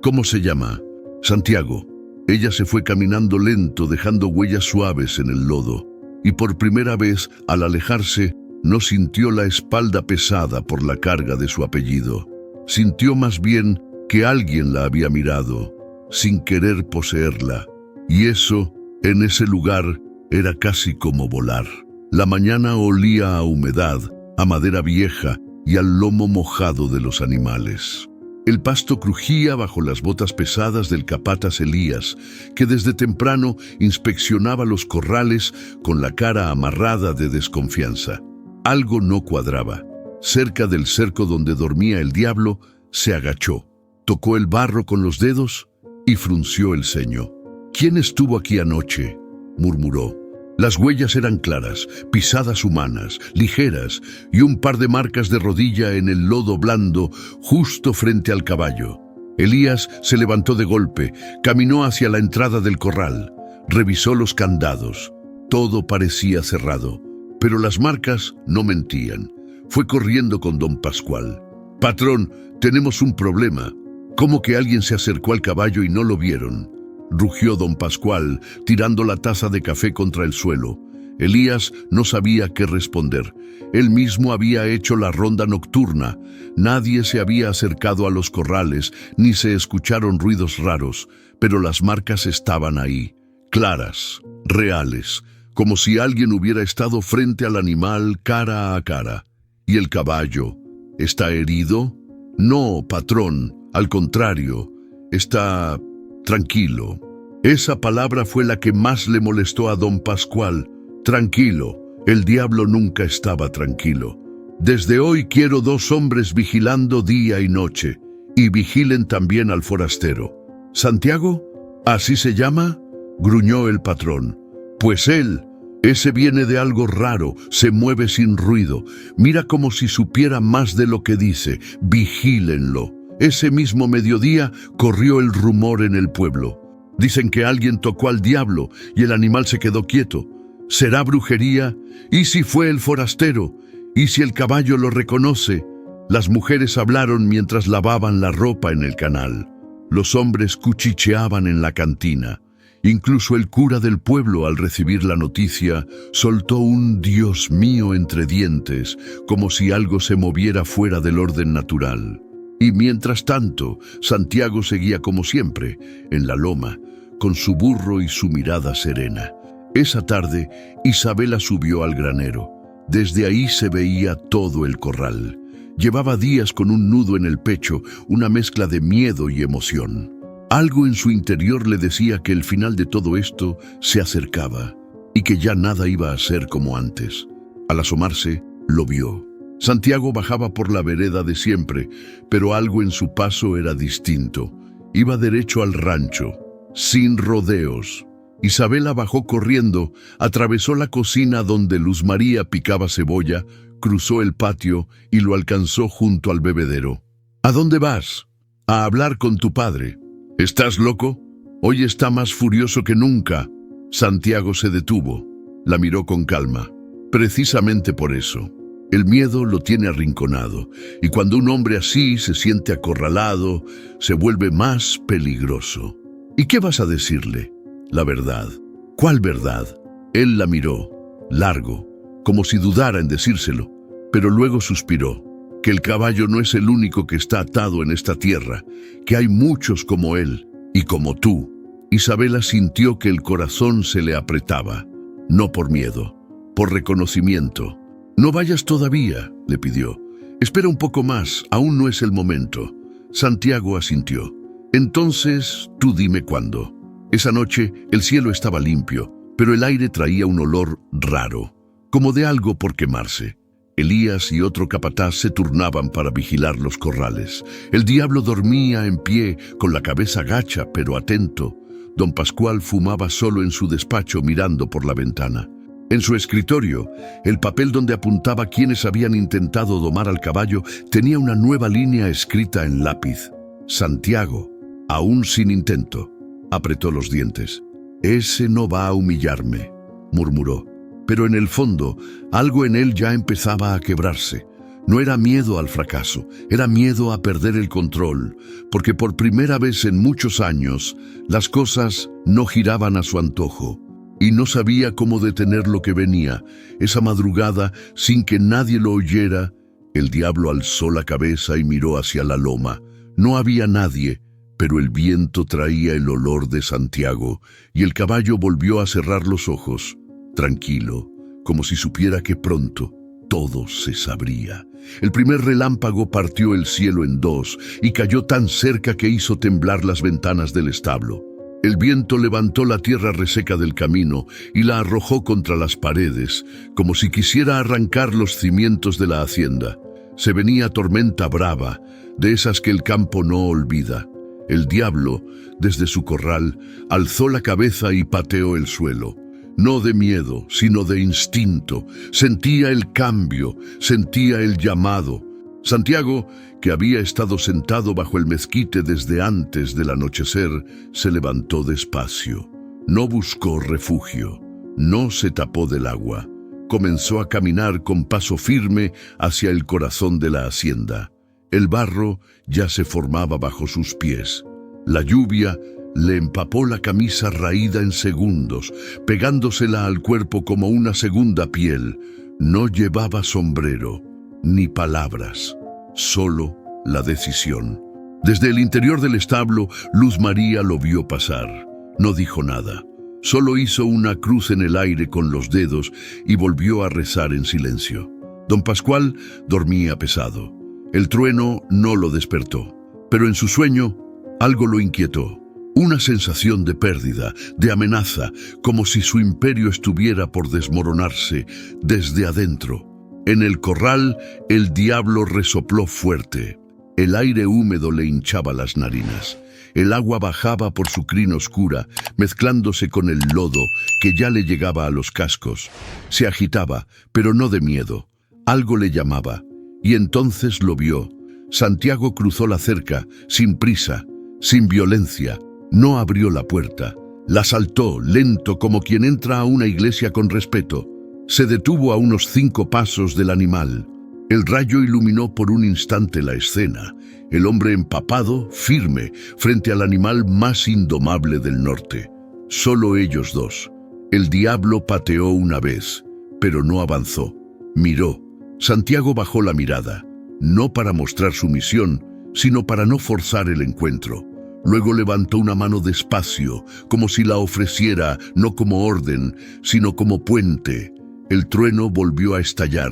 ¿Cómo se llama? Santiago. Ella se fue caminando lento, dejando huellas suaves en el lodo, y por primera vez, al alejarse, no sintió la espalda pesada por la carga de su apellido. Sintió más bien que alguien la había mirado, sin querer poseerla, y eso, en ese lugar, era casi como volar. La mañana olía a humedad, a madera vieja y al lomo mojado de los animales. El pasto crujía bajo las botas pesadas del capataz Elías, que desde temprano inspeccionaba los corrales con la cara amarrada de desconfianza. Algo no cuadraba. Cerca del cerco donde dormía el diablo, se agachó, tocó el barro con los dedos y frunció el ceño. «¿Quién estuvo aquí anoche?», murmuró. Las huellas eran claras, pisadas humanas, ligeras, y un par de marcas de rodilla en el lodo blando justo frente al caballo. Elías se levantó de golpe, caminó hacia la entrada del corral, revisó los candados. Todo parecía cerrado, pero las marcas no mentían. Fue corriendo con don Pascual. «Patrón, tenemos un problema. ¿Cómo que alguien se acercó al caballo y no lo vieron?», rugió don Pascual, tirando la taza de café contra el suelo. Elías no sabía qué responder. Él mismo había hecho la ronda nocturna. Nadie se había acercado a los corrales, ni se escucharon ruidos raros, pero las marcas estaban ahí, claras, reales, como si alguien hubiera estado frente al animal cara a cara. ¿Y el caballo? ¿Está herido? No, patrón, al contrario, está tranquilo. Esa palabra fue la que más le molestó a don Pascual. Tranquilo. El diablo nunca estaba tranquilo. «Desde hoy quiero 2 hombres vigilando día y noche, y vigilen también al forastero». «¿Santiago? ¿Así se llama?», gruñó el patrón. «Pues él, ese viene de algo raro, se mueve sin ruido, mira como si supiera más de lo que dice. Vigílenlo». Ese mismo mediodía corrió el rumor en el pueblo. Dicen que alguien tocó al diablo y el animal se quedó quieto. ¿Será brujería? ¿Y si fue el forastero? ¿Y si el caballo lo reconoce? Las mujeres hablaron mientras lavaban la ropa en el canal. Los hombres cuchicheaban en la cantina. Incluso el cura del pueblo, al recibir la noticia, soltó un «Dios mío» entre dientes, como si algo se moviera fuera del orden natural. Y mientras tanto, Santiago seguía como siempre, en la loma, con su burro y su mirada serena. Esa tarde, Isabela subió al granero. Desde ahí se veía todo el corral. Llevaba días con un nudo en el pecho, una mezcla de miedo y emoción. Algo en su interior le decía que el final de todo esto se acercaba y que ya nada iba a ser como antes. Al asomarse, lo vio. Santiago bajaba por la vereda de siempre, pero algo en su paso era distinto. Iba derecho al rancho, sin rodeos. Isabela bajó corriendo, atravesó la cocina donde Luz María picaba cebolla, cruzó el patio y lo alcanzó junto al bebedero. «¿A dónde vas?» «A hablar con tu padre». «¿Estás loco? Hoy está más furioso que nunca». Santiago se detuvo. La miró con calma. «Precisamente por eso. El miedo lo tiene arrinconado, y cuando un hombre así se siente acorralado, se vuelve más peligroso. ¿Y qué vas a decirle?» «La verdad». «¿Cuál verdad?» Él la miró, largo, como si dudara en decírselo, pero luego suspiró. «Que el caballo no es el único que está atado en esta tierra, que hay muchos como él y como tú». Isabela sintió que el corazón se le apretaba, no por miedo, por reconocimiento. «No vayas todavía», le pidió. «Espera un poco más, aún no es el momento». Santiago asintió. «Entonces, tú dime cuándo». Esa noche el cielo estaba limpio, pero el aire traía un olor raro, como de algo por quemarse. Elías y otro capataz se turnaban para vigilar los corrales. El diablo dormía en pie, con la cabeza gacha, pero atento. Don Pascual fumaba solo en su despacho mirando por la ventana. En su escritorio, el papel donde apuntaba quienes habían intentado domar al caballo tenía una nueva línea escrita en lápiz. «Santiago, aún sin intento». Apretó los dientes. «Ese no va a humillarme», murmuró. pero en el fondo, algo en él ya empezaba a quebrarse. No era miedo al fracaso, era miedo a perder el control, porque por primera vez en muchos años, las cosas no giraban a su antojo, y no sabía cómo detener lo que venía. Esa madrugada, sin que nadie lo oyera, el diablo alzó la cabeza y miró hacia la loma. No había nadie, pero el viento traía el olor de Santiago, y el caballo volvió a cerrar los ojos, tranquilo, como si supiera que pronto todo se sabría. El primer relámpago partió el cielo en dos y cayó tan cerca que hizo temblar las ventanas del establo. El viento levantó la tierra reseca del camino y la arrojó contra las paredes, como si quisiera arrancar los cimientos de la hacienda. Se venía tormenta brava, de esas que el campo no olvida. El diablo, desde su corral, alzó la cabeza y pateó el suelo. No de miedo, sino de instinto. Sentía el cambio, sentía el llamado. Santiago, que había estado sentado bajo el mezquite desde antes del anochecer, se levantó despacio. No buscó refugio, no se tapó del agua. Comenzó a caminar con paso firme hacia el corazón de la hacienda. El barro ya se formaba bajo sus pies. La lluvia le empapó la camisa raída en segundos, pegándosela al cuerpo como una segunda piel. No llevaba sombrero, ni palabras, solo la decisión. Desde el interior del establo, Luz María lo vio pasar. No dijo nada, solo hizo una cruz en el aire con los dedos y volvió a rezar en silencio. Don Pascual dormía pesado. El trueno no lo despertó, pero en su sueño algo lo inquietó. Una sensación de pérdida, de amenaza, como si su imperio estuviera por desmoronarse desde adentro. En el corral, el diablo resopló fuerte. El aire húmedo le hinchaba las narinas. El agua bajaba por su crin oscura, mezclándose con el lodo que ya le llegaba a los cascos. Se agitaba, pero no de miedo. Algo le llamaba, y entonces lo vio. Santiago cruzó la cerca, sin prisa, sin violencia. No abrió la puerta. La saltó, lento, como quien entra a una iglesia con respeto. Se detuvo a unos 5 pasos del animal. El rayo iluminó por un instante la escena. El hombre empapado, firme, frente al animal más indomable del norte. Solo ellos dos. El diablo pateó una vez, pero no avanzó. Miró. Santiago bajó la mirada, no para mostrar sumisión, sino para no forzar el encuentro. Luego levantó una mano despacio, como si la ofreciera no como orden, sino como puente. El trueno volvió a estallar,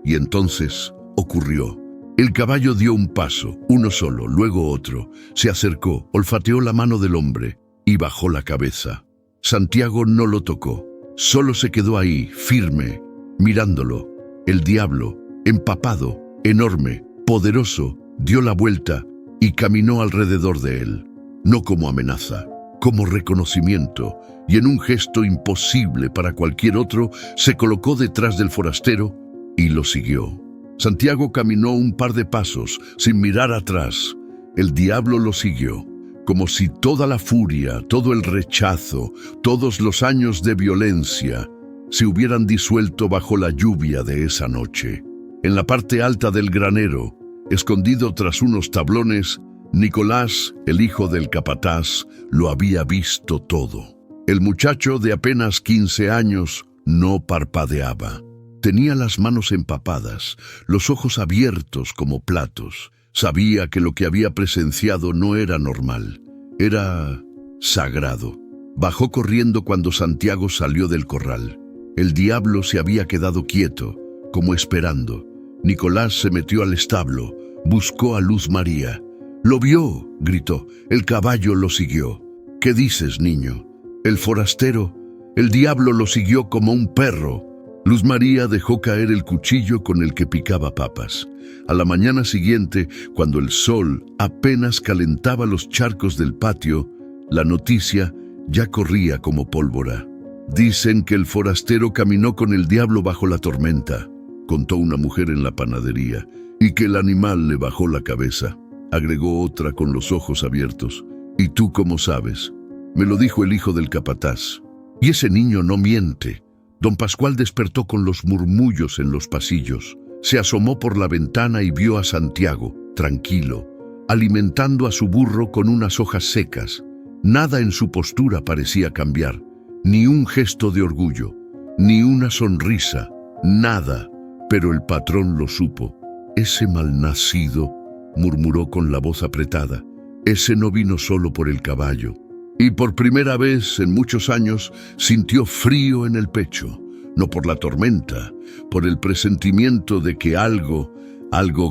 y entonces ocurrió. El caballo dio un paso, uno solo, luego otro. Se acercó, olfateó la mano del hombre y bajó la cabeza. Santiago no lo tocó, solo se quedó ahí, firme, mirándolo. El diablo, empapado, enorme, poderoso, dio la vuelta y caminó alrededor de él, no como amenaza, como reconocimiento, y en un gesto imposible para cualquier otro, se colocó detrás del forastero y lo siguió. Santiago caminó un par de pasos, sin mirar atrás. El diablo lo siguió, como si toda la furia, todo el rechazo, todos los años de violencia, se hubieran disuelto bajo la lluvia de esa noche. En la parte alta del granero, escondido tras unos tablones, Nicolás, el hijo del capataz, lo había visto todo. El muchacho de apenas 15 años no parpadeaba. Tenía las manos empapadas, los ojos abiertos como platos. Sabía que lo que había presenciado no era normal, era sagrado. Bajó corriendo cuando Santiago salió del corral. El diablo se había quedado quieto, como esperando. Nicolás se metió al establo, buscó a Luz María. «¡Lo vio!», gritó. El caballo lo siguió. «¿Qué dices, niño?». El forastero, el diablo lo siguió como un perro. Luz María dejó caer el cuchillo con el que picaba papas. A la mañana siguiente, cuando el sol apenas calentaba los charcos del patio, la noticia ya corría como pólvora. «Dicen que el forastero caminó con el diablo bajo la tormenta», contó una mujer en la panadería, «y que el animal le bajó la cabeza», agregó otra con los ojos abiertos. «¿Y tú cómo sabes?». «Me lo dijo el hijo del capataz». «Y ese niño no miente», Don Pascual despertó con los murmullos en los pasillos. Se asomó por la ventana y vio a Santiago, tranquilo, alimentando a su burro con unas hojas secas. Nada en su postura parecía cambiar, ni un gesto de orgullo, ni una sonrisa, nada. Pero el patrón lo supo. Ese malnacido, murmuró con la voz apretada, ese no vino solo por el caballo. Y por primera vez en muchos años sintió frío en el pecho, no por la tormenta, por el presentimiento de que algo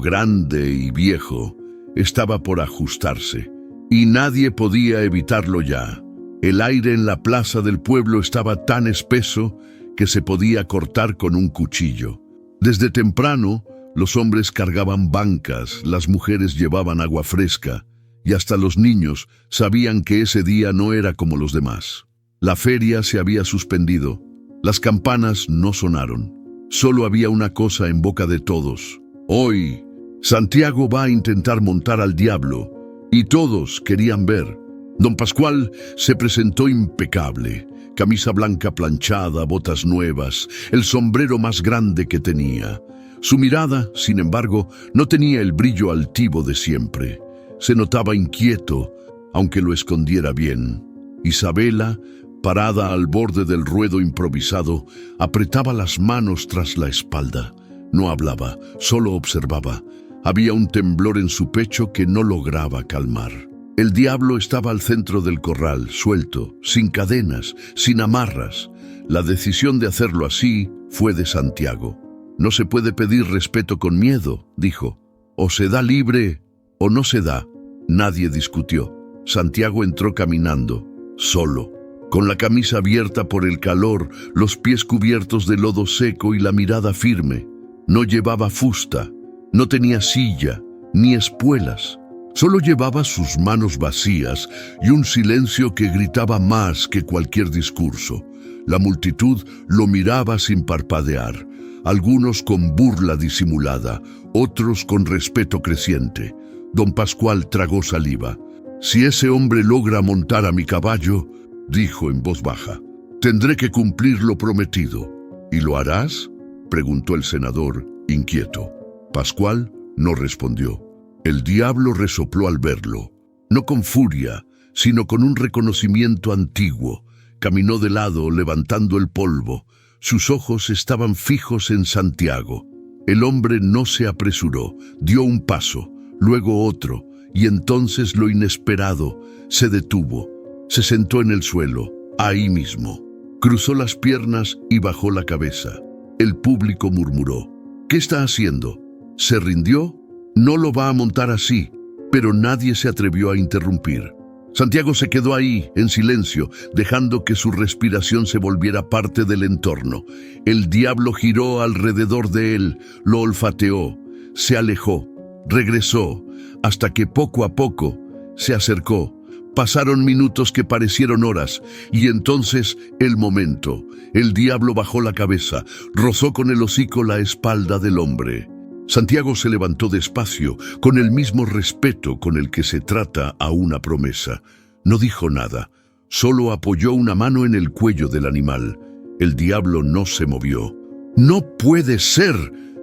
grande y viejo, estaba por ajustarse. Y nadie podía evitarlo ya. El aire en la plaza del pueblo estaba tan espeso que se podía cortar con un cuchillo. Desde temprano, los hombres cargaban bancas, las mujeres llevaban agua fresca, y hasta los niños sabían que ese día no era como los demás. La feria se había suspendido, las campanas no sonaron. Solo había una cosa en boca de todos. Hoy, Santiago va a intentar montar al diablo, y todos querían ver. Don Pascual se presentó impecable, camisa blanca planchada, botas nuevas, el sombrero más grande que tenía. Su mirada, sin embargo, no tenía el brillo altivo de siempre. Se notaba inquieto, aunque lo escondiera bien. Isabela, parada al borde del ruedo improvisado, apretaba las manos tras la espalda. No hablaba, solo observaba. Había un temblor en su pecho que no lograba calmar. El diablo estaba al centro del corral, suelto, sin cadenas, sin amarras. La decisión de hacerlo así fue de Santiago. No se puede pedir respeto con miedo, dijo. O se da libre o no se da. Nadie discutió. Santiago entró caminando, solo, con la camisa abierta por el calor, los pies cubiertos de lodo seco y la mirada firme. No llevaba fusta, no tenía silla, ni espuelas. Solo llevaba sus manos vacías y un silencio que gritaba más que cualquier discurso. La multitud lo miraba sin parpadear, algunos con burla disimulada, otros con respeto creciente. Don Pascual tragó saliva. «Si ese hombre logra montar a mi caballo», dijo en voz baja, «tendré que cumplir lo prometido». «¿Y lo harás?», preguntó el senador, inquieto. Pascual no respondió. El diablo resopló al verlo, no con furia, sino con un reconocimiento antiguo. Caminó de lado, levantando el polvo. Sus ojos estaban fijos en Santiago. El hombre no se apresuró, dio un paso, luego otro, y entonces lo inesperado, se detuvo. Se sentó en el suelo, ahí mismo. Cruzó las piernas y bajó la cabeza. El público murmuró. «¿Qué está haciendo? ¿Se rindió? No lo va a montar así», pero nadie se atrevió a interrumpir. Santiago se quedó ahí, en silencio, dejando que su respiración se volviera parte del entorno. El diablo giró alrededor de él, lo olfateó, se alejó, regresó, hasta que poco a poco se acercó. Pasaron minutos que parecieron horas, y entonces el momento. El diablo bajó la cabeza, rozó con el hocico la espalda del hombre. Santiago se levantó despacio, con el mismo respeto con el que se trata a una promesa. No dijo nada, solo apoyó una mano en el cuello del animal. El diablo no se movió. «No puede ser»,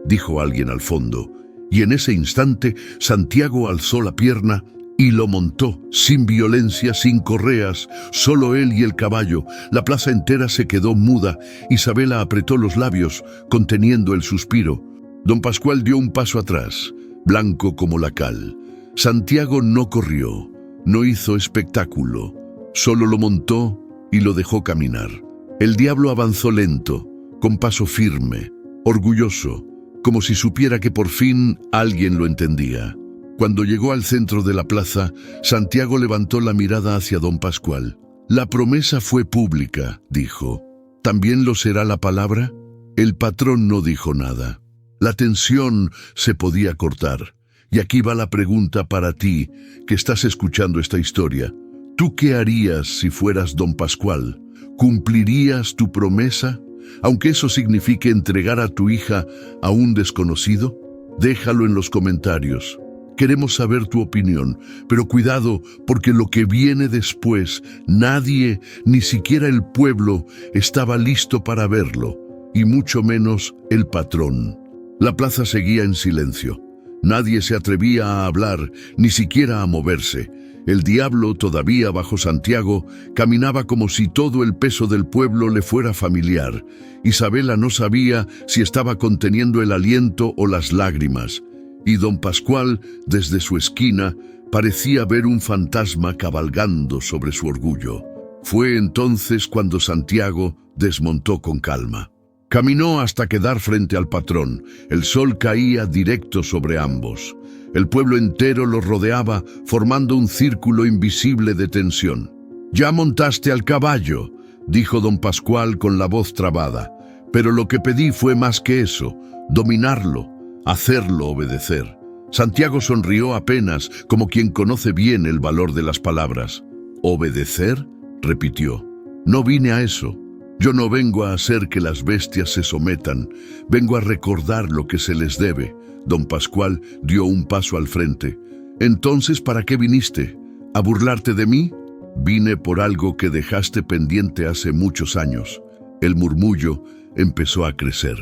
dijo alguien al fondo, y en ese instante Santiago alzó la pierna y lo montó, sin violencia, sin correas, solo él y el caballo. La plaza entera se quedó muda. Isabela apretó los labios, conteniendo el suspiro. Don Pascual dio un paso atrás, blanco como la cal. Santiago no corrió, no hizo espectáculo, solo lo montó y lo dejó caminar. El diablo avanzó lento, con paso firme, orgulloso, como si supiera que por fin alguien lo entendía. Cuando llegó al centro de la plaza, Santiago levantó la mirada hacia don Pascual. «La promesa fue pública», dijo. «¿También lo será la palabra?» El patrón no dijo nada. La tensión se podía cortar. Y aquí va la pregunta para ti, que estás escuchando esta historia. ¿Tú qué harías si fueras don Pascual? ¿Cumplirías tu promesa, aunque eso signifique entregar a tu hija a un desconocido? Déjalo en los comentarios. Queremos saber tu opinión, pero cuidado, porque lo que viene después, nadie, ni siquiera el pueblo, estaba listo para verlo, y mucho menos el patrón. La plaza seguía en silencio. Nadie se atrevía a hablar, ni siquiera a moverse. El diablo, todavía bajo Santiago, caminaba como si todo el peso del pueblo le fuera familiar. Isabela no sabía si estaba conteniendo el aliento o las lágrimas. Y don Pascual, desde su esquina, parecía ver un fantasma cabalgando sobre su orgullo. Fue entonces cuando Santiago desmontó con calma. Caminó hasta quedar frente al patrón. El sol caía directo sobre ambos. El pueblo entero los rodeaba, formando un círculo invisible de tensión. «Ya montaste al caballo», dijo don Pascual con la voz trabada. «Pero lo que pedí fue más que eso, dominarlo, hacerlo obedecer». Santiago sonrió apenas, como quien conoce bien el valor de las palabras. «¿Obedecer?», repitió. «No vine a eso. Yo no vengo a hacer que las bestias se sometan, vengo a recordar lo que se les debe». Don Pascual dio un paso al frente. «Entonces, ¿para qué viniste? ¿A burlarte de mí?» «Vine por algo que dejaste pendiente hace muchos años». El murmullo empezó a crecer.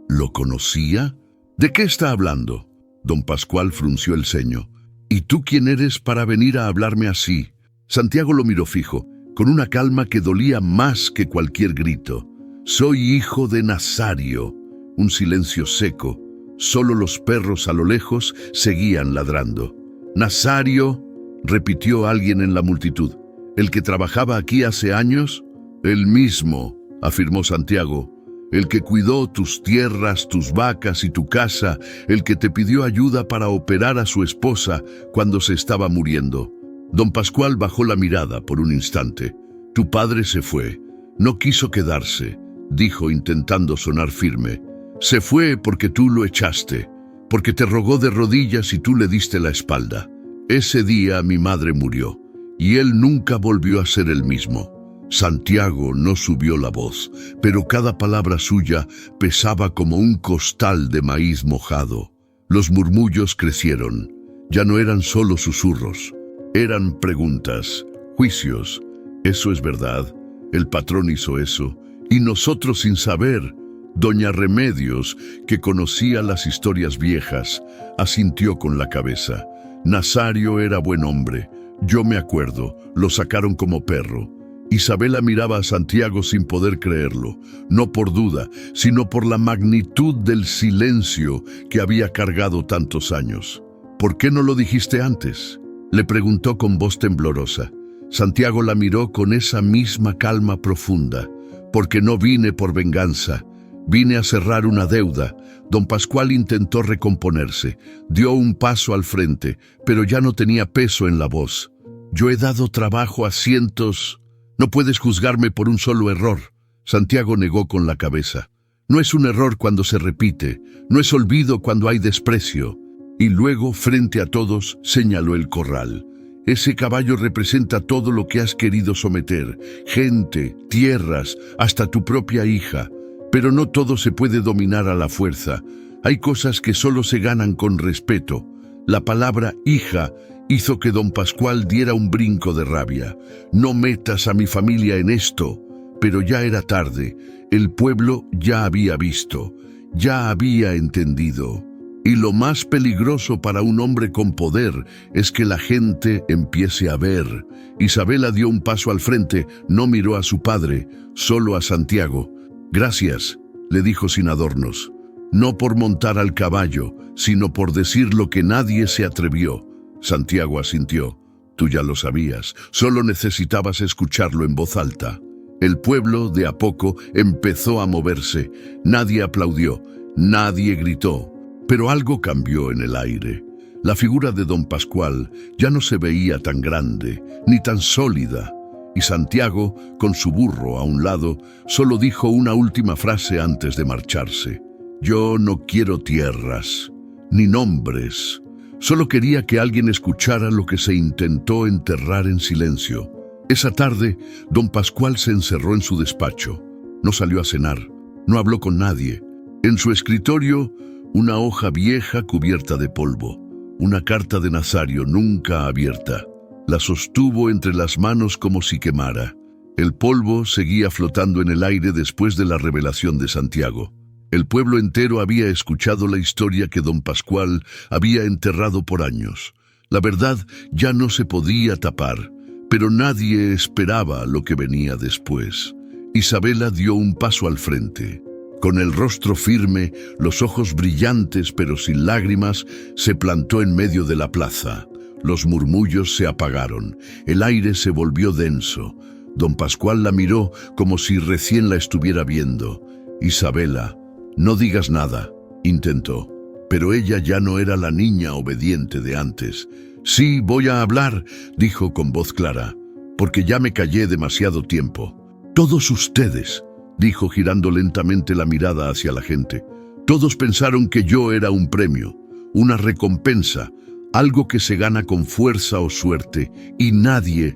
¿Lo conocía? ¿De qué está hablando? Don Pascual frunció el ceño. «¿Y tú quién eres para venir a hablarme así?» Santiago lo miró fijo, con una calma que dolía más que cualquier grito. «Soy hijo de Nazario». Un silencio seco. Solo los perros a lo lejos seguían ladrando. «¿Nazario?», repitió alguien en la multitud. «¿El que trabajaba aquí hace años?» «El mismo», afirmó Santiago. «El que cuidó tus tierras, tus vacas y tu casa, el que te pidió ayuda para operar a su esposa cuando se estaba muriendo». Don Pascual bajó la mirada por un instante. «Tu padre se fue. No quiso quedarse», dijo intentando sonar firme. «Se fue porque tú lo echaste, porque te rogó de rodillas y tú le diste la espalda. Ese día mi madre murió, y él nunca volvió a ser el mismo». Santiago no subió la voz, pero cada palabra suya pesaba como un costal de maíz mojado. Los murmullos crecieron. Ya no eran solo susurros, eran preguntas, juicios. «¿Eso es verdad? ¿El patrón hizo eso? Y nosotros sin saber». Doña Remedios, que conocía las historias viejas, asintió con la cabeza. «Nazario era buen hombre. Yo me acuerdo, lo sacaron como perro». Isabela miraba a Santiago sin poder creerlo, no por duda, sino por la magnitud del silencio que había cargado tantos años. «¿Por qué no lo dijiste antes?», le preguntó con voz temblorosa. Santiago la miró con esa misma calma profunda. «Porque no vine por venganza. Vine a cerrar una deuda». Don Pascual intentó recomponerse, dio un paso al frente, pero ya no tenía peso en la voz. «Yo he dado trabajo a cientos». «No puedes juzgarme por un solo error». Santiago negó con la cabeza. «No es un error cuando se repite, no es olvido cuando hay desprecio». Y luego, frente a todos, señaló el corral. «Ese caballo representa todo lo que has querido someter, gente, tierras, hasta tu propia hija. Pero no todo se puede dominar a la fuerza. Hay cosas que solo se ganan con respeto». La palabra hija hizo que don Pascual diera un brinco de rabia. «No metas a mi familia en esto». Pero ya era tarde. El pueblo ya había visto, ya había entendido. Y lo más peligroso para un hombre con poder es que la gente empiece a ver. Isabela dio un paso al frente, no miró a su padre, solo a Santiago. «Gracias», le dijo sin adornos. «No por montar al caballo, sino por decir lo que nadie se atrevió». Santiago asintió. «Tú ya lo sabías, solo necesitabas escucharlo en voz alta». El pueblo, de a poco, empezó a moverse. Nadie aplaudió, nadie gritó. Pero algo cambió en el aire. La figura de don Pascual ya no se veía tan grande, ni tan sólida. Y Santiago, con su burro a un lado, solo dijo una última frase antes de marcharse. «Yo no quiero tierras, ni nombres. Solo quería que alguien escuchara lo que se intentó enterrar en silencio». Esa tarde, don Pascual se encerró en su despacho. No salió a cenar, no habló con nadie. En su escritorio, una hoja vieja cubierta de polvo. una carta de Nazario nunca abierta. La sostuvo entre las manos como si quemara. El polvo seguía flotando en el aire después de la revelación de Santiago. El pueblo entero había escuchado la historia que don Pascual había enterrado por años. La verdad ya no se podía tapar, pero nadie esperaba lo que venía después. Isabela dio un paso al frente. Con el rostro firme, los ojos brillantes pero sin lágrimas, se plantó en medio de la plaza. Los murmullos se apagaron, el aire se volvió denso. Don Pascual la miró como si recién la estuviera viendo. Isabela, no digas nada, intentó, pero ella ya no era la niña obediente de antes. Sí, voy a hablar, dijo con voz clara, porque ya me callé demasiado tiempo. Todos ustedes, dijo girando lentamente la mirada hacia la gente, todos pensaron que yo era un premio, una recompensa, algo que se gana con fuerza o suerte, y nadie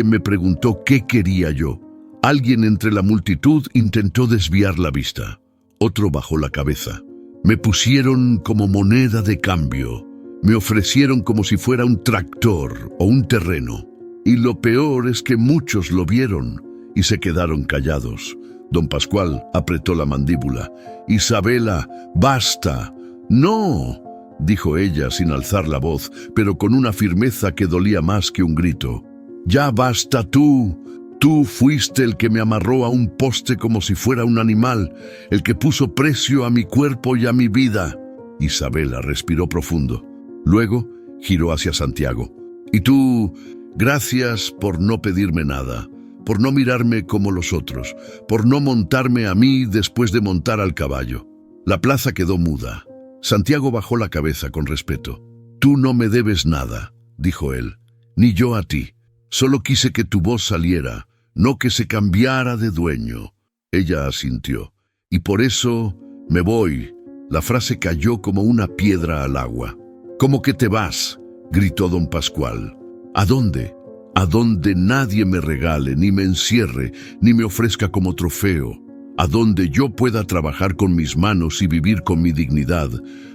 me preguntó qué quería yo. Alguien entre la multitud intentó desviar la vista. Otro bajó la cabeza. Me pusieron como moneda de cambio. Me ofrecieron como si fuera un tractor o un terreno. Y lo peor es que muchos lo vieron y se quedaron callados. Don Pascual apretó la mandíbula. Isabela, basta. No, dijo ella sin alzar la voz, pero con una firmeza que dolía más que un grito. Ya basta tú. Tú fuiste el que me amarró a un poste como si fuera un animal, el que puso precio a mi cuerpo y a mi vida. Isabela respiró profundo. Luego giró hacia Santiago. Y tú, gracias por no pedirme nada, por no mirarme como los otros, por no montarme a mí después de montar al caballo. La plaza quedó muda. Santiago bajó la cabeza con respeto. Tú no me debes nada, dijo él, ni yo a ti. Solo quise que tu voz saliera, no que se cambiara de dueño. Ella asintió. Y por eso me voy. La frase cayó como una piedra al agua. ¿Cómo que te vas?, gritó don Pascual. ¿A dónde? A donde nadie me regale, ni me encierre, ni me ofrezca como trofeo. A donde yo pueda trabajar con mis manos y vivir con mi dignidad,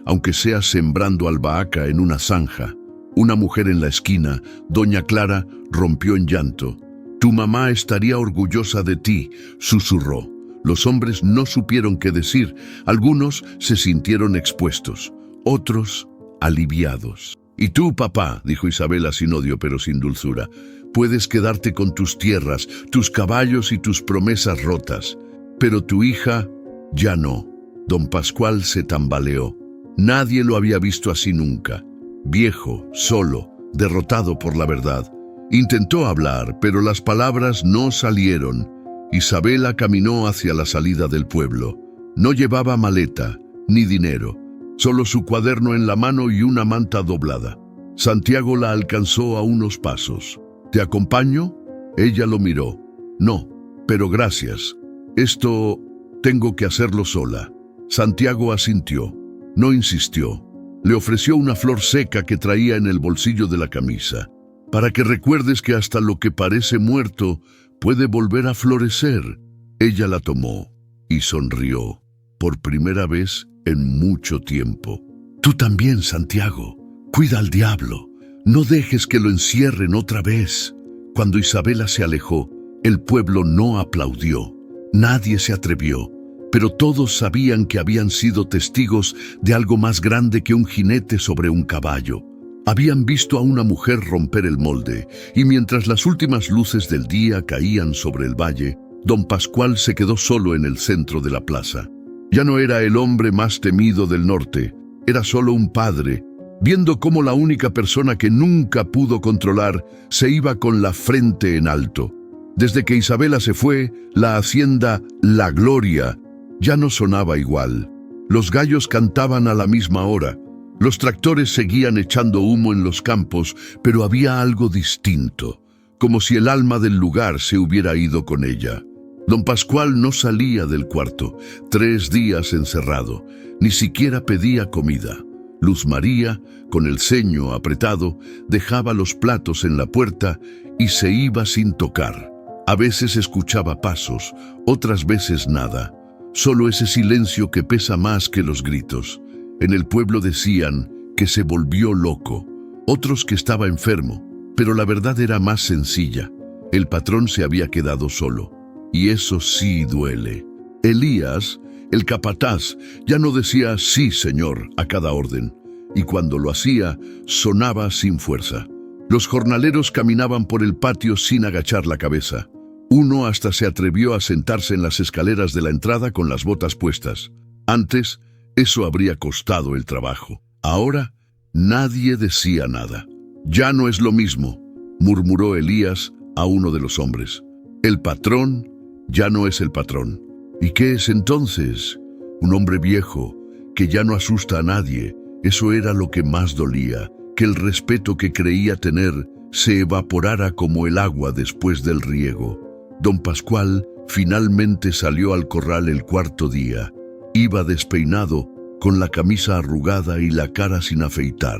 aunque sea sembrando albahaca en una zanja. Una mujer en la esquina, doña Clara, rompió en llanto. Tu mamá estaría orgullosa de ti, susurró. Los hombres no supieron qué decir. Algunos se sintieron expuestos, otros aliviados. Y tú, papá, dijo Isabela sin odio pero sin dulzura, puedes quedarte con tus tierras, tus caballos y tus promesas rotas. Pero tu hija, ya no. Don Pascual se tambaleó. Nadie lo había visto así nunca. Viejo, solo, derrotado por la verdad. Intentó hablar, pero las palabras no salieron. Isabela caminó hacia la salida del pueblo. No llevaba maleta, ni dinero, solo su cuaderno en la mano y una manta doblada. Santiago la alcanzó a unos pasos. ¿Te acompaño? Ella lo miró. No, pero gracias. Esto tengo que hacerlo sola. Santiago asintió. No insistió. Le ofreció una flor seca que traía en el bolsillo de la camisa. Para que recuerdes que hasta lo que parece muerto puede volver a florecer. Ella la tomó y sonrió, por primera vez en mucho tiempo. Tú también, Santiago. Cuida al diablo. No dejes que lo encierren otra vez. Cuando Isabela se alejó, el pueblo no aplaudió. Nadie se atrevió, pero todos sabían que habían sido testigos de algo más grande que un jinete sobre un caballo. Habían visto a una mujer romper el molde, y mientras las últimas luces del día caían sobre el valle, don Pascual se quedó solo en el centro de la plaza. Ya no era el hombre más temido del norte, era solo un padre, viendo cómo la única persona que nunca pudo controlar se iba con la frente en alto. Desde que Isabela se fue, la hacienda La Gloria ya no sonaba igual. Los gallos cantaban a la misma hora. Los tractores seguían echando humo en los campos, pero había algo distinto, como si el alma del lugar se hubiera ido con ella. Don Pascual no salía del cuarto, 3 días encerrado, ni siquiera pedía comida. Luz María, con el ceño apretado, dejaba los platos en la puerta y se iba sin tocar. A veces escuchaba pasos, otras veces nada. Solo ese silencio que pesa más que los gritos. En el pueblo decían que se volvió loco, otros que estaba enfermo, pero la verdad era más sencilla. El patrón se había quedado solo, y eso sí duele. Elías, el capataz, ya no decía «sí, señor» a cada orden, y cuando lo hacía, sonaba sin fuerza. Los jornaleros caminaban por el patio sin agachar la cabeza. Uno hasta se atrevió a sentarse en las escaleras de la entrada con las botas puestas. Antes, eso habría costado el trabajo. Ahora, nadie decía nada. «Ya no es lo mismo», murmuró Elías a uno de los hombres. «El patrón ya no es el patrón». ¿Y qué es entonces? Un hombre viejo, que ya no asusta a nadie. Eso era lo que más dolía, que el respeto que creía tener se evaporara como el agua después del riego. Don Pascual finalmente salió al corral el cuarto día. Iba despeinado, con la camisa arrugada y la cara sin afeitar.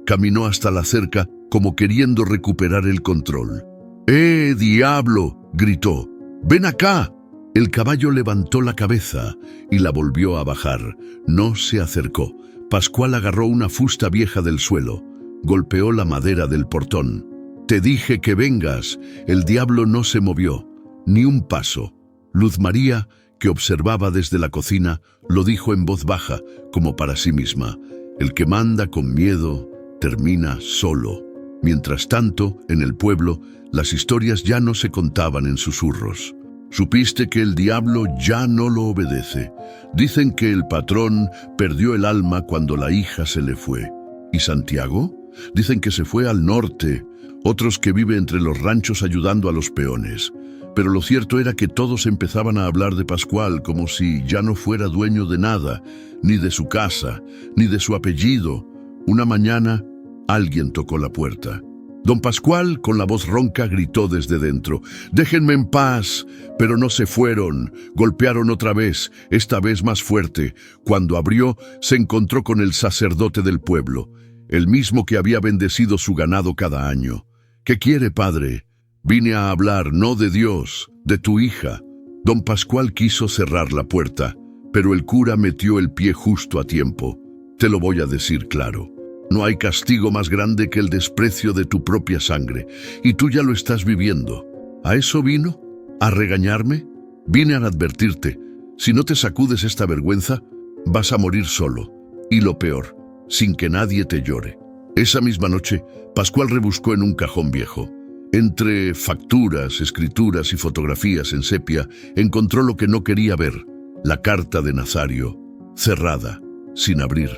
Caminó hasta la cerca como queriendo recuperar el control. Diablo!, gritó. «¡Ven acá!». El caballo levantó la cabeza y la volvió a bajar. No se acercó. Pascual agarró una fusta vieja del suelo. Golpeó la madera del portón. «Te dije que vengas». El diablo no se movió, ni un paso. Luz María, que observaba desde la cocina, lo dijo en voz baja, como para sí misma. «El que manda con miedo termina solo». Mientras tanto, en el pueblo, las historias ya no se contaban en susurros. «¿Supiste que el diablo ya no lo obedece? Dicen que el patrón perdió el alma cuando la hija se le fue. ¿Y Santiago? Dicen que se fue al norte, otros que vive entre los ranchos ayudando a los peones». Pero lo cierto era que todos empezaban a hablar de Pascual como si ya no fuera dueño de nada, ni de su casa, ni de su apellido. Una mañana, alguien tocó la puerta. Don Pascual, con la voz ronca, gritó desde dentro: «Déjenme en paz». Pero no se fueron. Golpearon otra vez, esta vez más fuerte. Cuando abrió, se encontró con el sacerdote del pueblo, el mismo que había bendecido su ganado cada año. «¿Qué quiere, padre?». «Vine a hablar, no de Dios, de tu hija». Don Pascual quiso cerrar la puerta, pero el cura metió el pie justo a tiempo. «Te lo voy a decir claro. No hay castigo más grande que el desprecio de tu propia sangre, y tú ya lo estás viviendo. ¿A eso vino? ¿A regañarme? Vine a advertirte. Si no te sacudes esta vergüenza, vas a morir solo. Y lo peor, sin que nadie te llore». Esa misma noche, Pascual rebuscó en un cajón viejo. Entre facturas, escrituras y fotografías en sepia, encontró lo que no quería ver: la carta de Nazario, cerrada, sin abrir,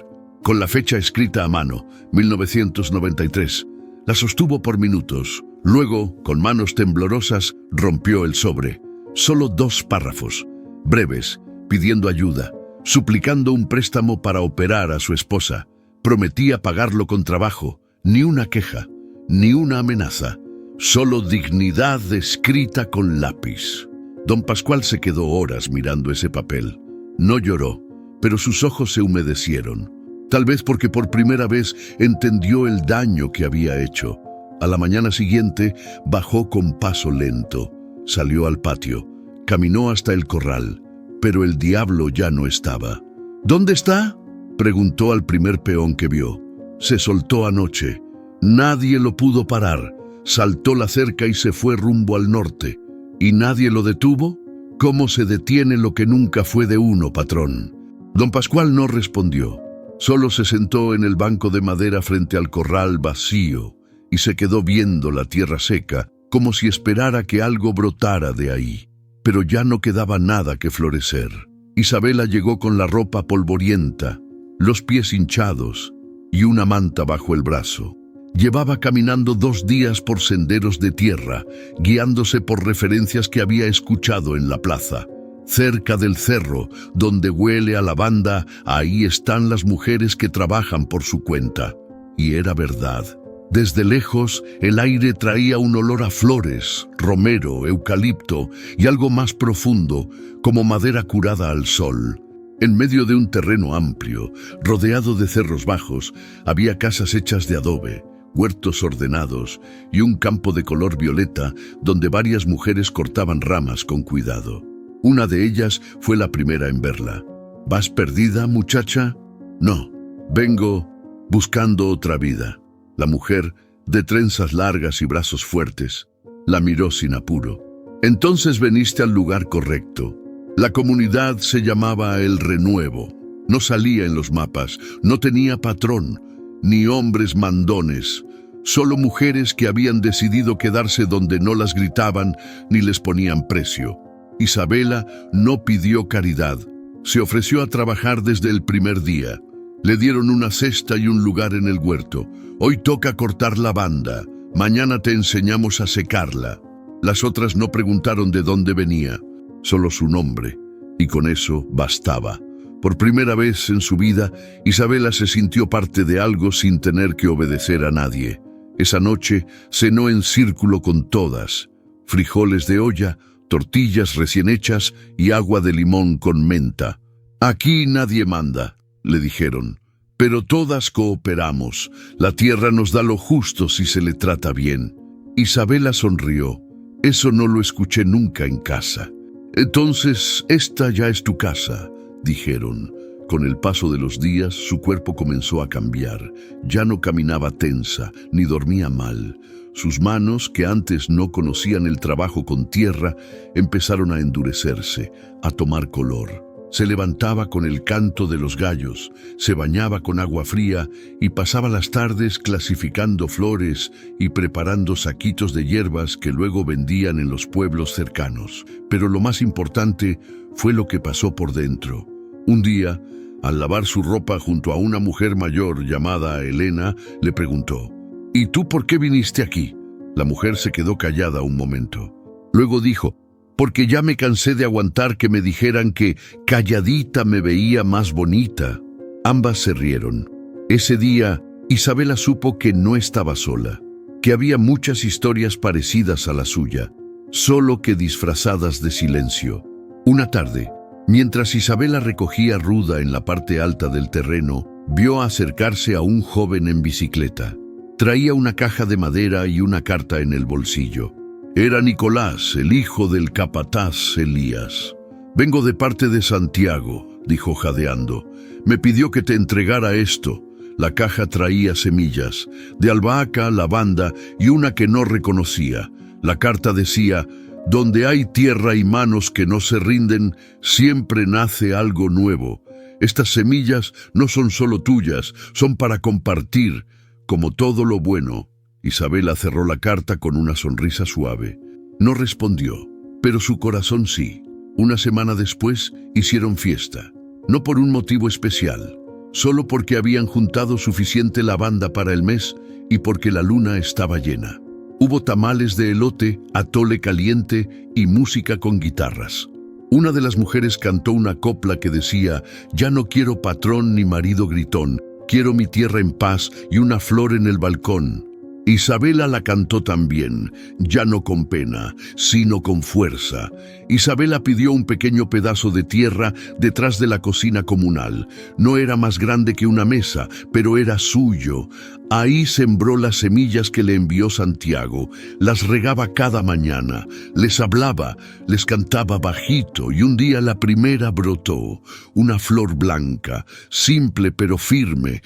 con la fecha escrita a mano, 1993. La sostuvo por minutos. Luego, con manos temblorosas, rompió el sobre. Solo 2 párrafos, breves, pidiendo ayuda, suplicando un préstamo para operar a su esposa. Prometía pagarlo con trabajo. Ni una queja, ni una amenaza. Solo dignidad escrita con lápiz. Don Pascual se quedó horas mirando ese papel. No lloró, pero sus ojos se humedecieron. Tal vez porque por primera vez entendió el daño que había hecho. A la mañana siguiente bajó con paso lento. Salió al patio. Caminó hasta el corral, pero el diablo ya no estaba. «¿Dónde está?», preguntó al primer peón que vio. «Se soltó anoche. Nadie lo pudo parar. Saltó la cerca y se fue rumbo al norte. ¿Y nadie lo detuvo? ¿Cómo se detiene lo que nunca fue de uno, patrón?». Don Pascual no respondió. Solo se sentó en el banco de madera frente al corral vacío y se quedó viendo la tierra seca, como si esperara que algo brotara de ahí. Pero ya no quedaba nada que florecer. Isabela llegó con la ropa polvorienta, los pies hinchados y una manta bajo el brazo. Llevaba caminando 2 días por senderos de tierra, guiándose por referencias que había escuchado en la plaza. Cerca del cerro, donde huele a lavanda, ahí están las mujeres que trabajan por su cuenta. Y era verdad. Desde lejos, el aire traía un olor a flores, romero, eucalipto y algo más profundo, como madera curada al sol. En medio de un terreno amplio, rodeado de cerros bajos, había casas hechas de adobe, huertos ordenados y un campo de color violeta donde varias mujeres cortaban ramas con cuidado. Una de ellas fue la primera en verla. «¿Vas perdida, muchacha?». «No, vengo buscando otra vida. La mujer, de trenzas largas y brazos fuertes, la miró sin apuro. Entonces veniste al lugar correcto. La comunidad se llamaba El Renuevo. No salía en los mapas, no tenía patrón, ni hombres mandones, solo mujeres que habían decidido quedarse donde no las gritaban ni les ponían precio. Isabela no pidió caridad, se ofreció a trabajar desde el primer día. Le dieron una cesta y un lugar en el huerto. Hoy toca cortar lavanda, mañana te enseñamos a secarla. Las otras no preguntaron de dónde venía, solo su nombre, y con eso bastaba. Por primera vez en su vida, Isabela se sintió parte de algo sin tener que obedecer a nadie. Esa noche cenó en círculo con todas: frijoles de olla, tortillas recién hechas y agua de limón con menta. Aquí nadie manda, le dijeron, pero todas cooperamos. La tierra nos da lo justo si se le trata bien. Isabela sonrió. Eso no lo escuché nunca en casa. Entonces, esta ya es tu casa, dijeron. Con el paso de los días, su cuerpo comenzó a cambiar. Ya no caminaba tensa, ni dormía mal. Sus manos, que antes no conocían el trabajo con tierra, empezaron a endurecerse, a tomar color. Se levantaba con el canto de los gallos, se bañaba con agua fría y pasaba las tardes clasificando flores y preparando saquitos de hierbas que luego vendían en los pueblos cercanos. Pero lo más importante fue lo que pasó por dentro. Un día, al lavar su ropa junto a una mujer mayor llamada Elena, le preguntó: ¿Y tú por qué viniste aquí? La mujer se quedó callada un momento. Luego dijo: porque ya me cansé de aguantar que me dijeran que calladita me veía más bonita. Ambas se rieron. Ese día, Isabela supo que no estaba sola, que había muchas historias parecidas a la suya, solo que disfrazadas de silencio. Una tarde, mientras Isabela recogía ruda en la parte alta del terreno, vio acercarse a un joven en bicicleta. Traía una caja de madera y una carta en el bolsillo. Era Nicolás, el hijo del capataz Elías. Vengo de parte de Santiago, dijo jadeando. Me pidió que te entregara esto. La caja traía semillas, de albahaca, lavanda y una que no reconocía. La carta decía: donde hay tierra y manos que no se rinden, siempre nace algo nuevo. Estas semillas no son solo tuyas, son para compartir, como todo lo bueno. Isabela cerró la carta con una sonrisa suave. No respondió, pero su corazón sí. Una semana después hicieron fiesta, no por un motivo especial, solo porque habían juntado suficiente lavanda para el mes y porque la luna estaba llena. Hubo tamales de elote, atole caliente y música con guitarras. Una de las mujeres cantó una copla que decía: ya no quiero patrón ni marido gritón, quiero mi tierra en paz y una flor en el balcón. Isabela la cantó también, ya no con pena, sino con fuerza. Isabela pidió un pequeño pedazo de tierra detrás de la cocina comunal. No era más grande que una mesa, pero era suyo. Ahí sembró las semillas que le envió Santiago. Las regaba cada mañana, les hablaba, les cantaba bajito, y un día la primera brotó, una flor blanca, simple pero firme,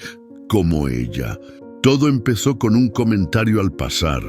como ella. Todo empezó con un comentario al pasar,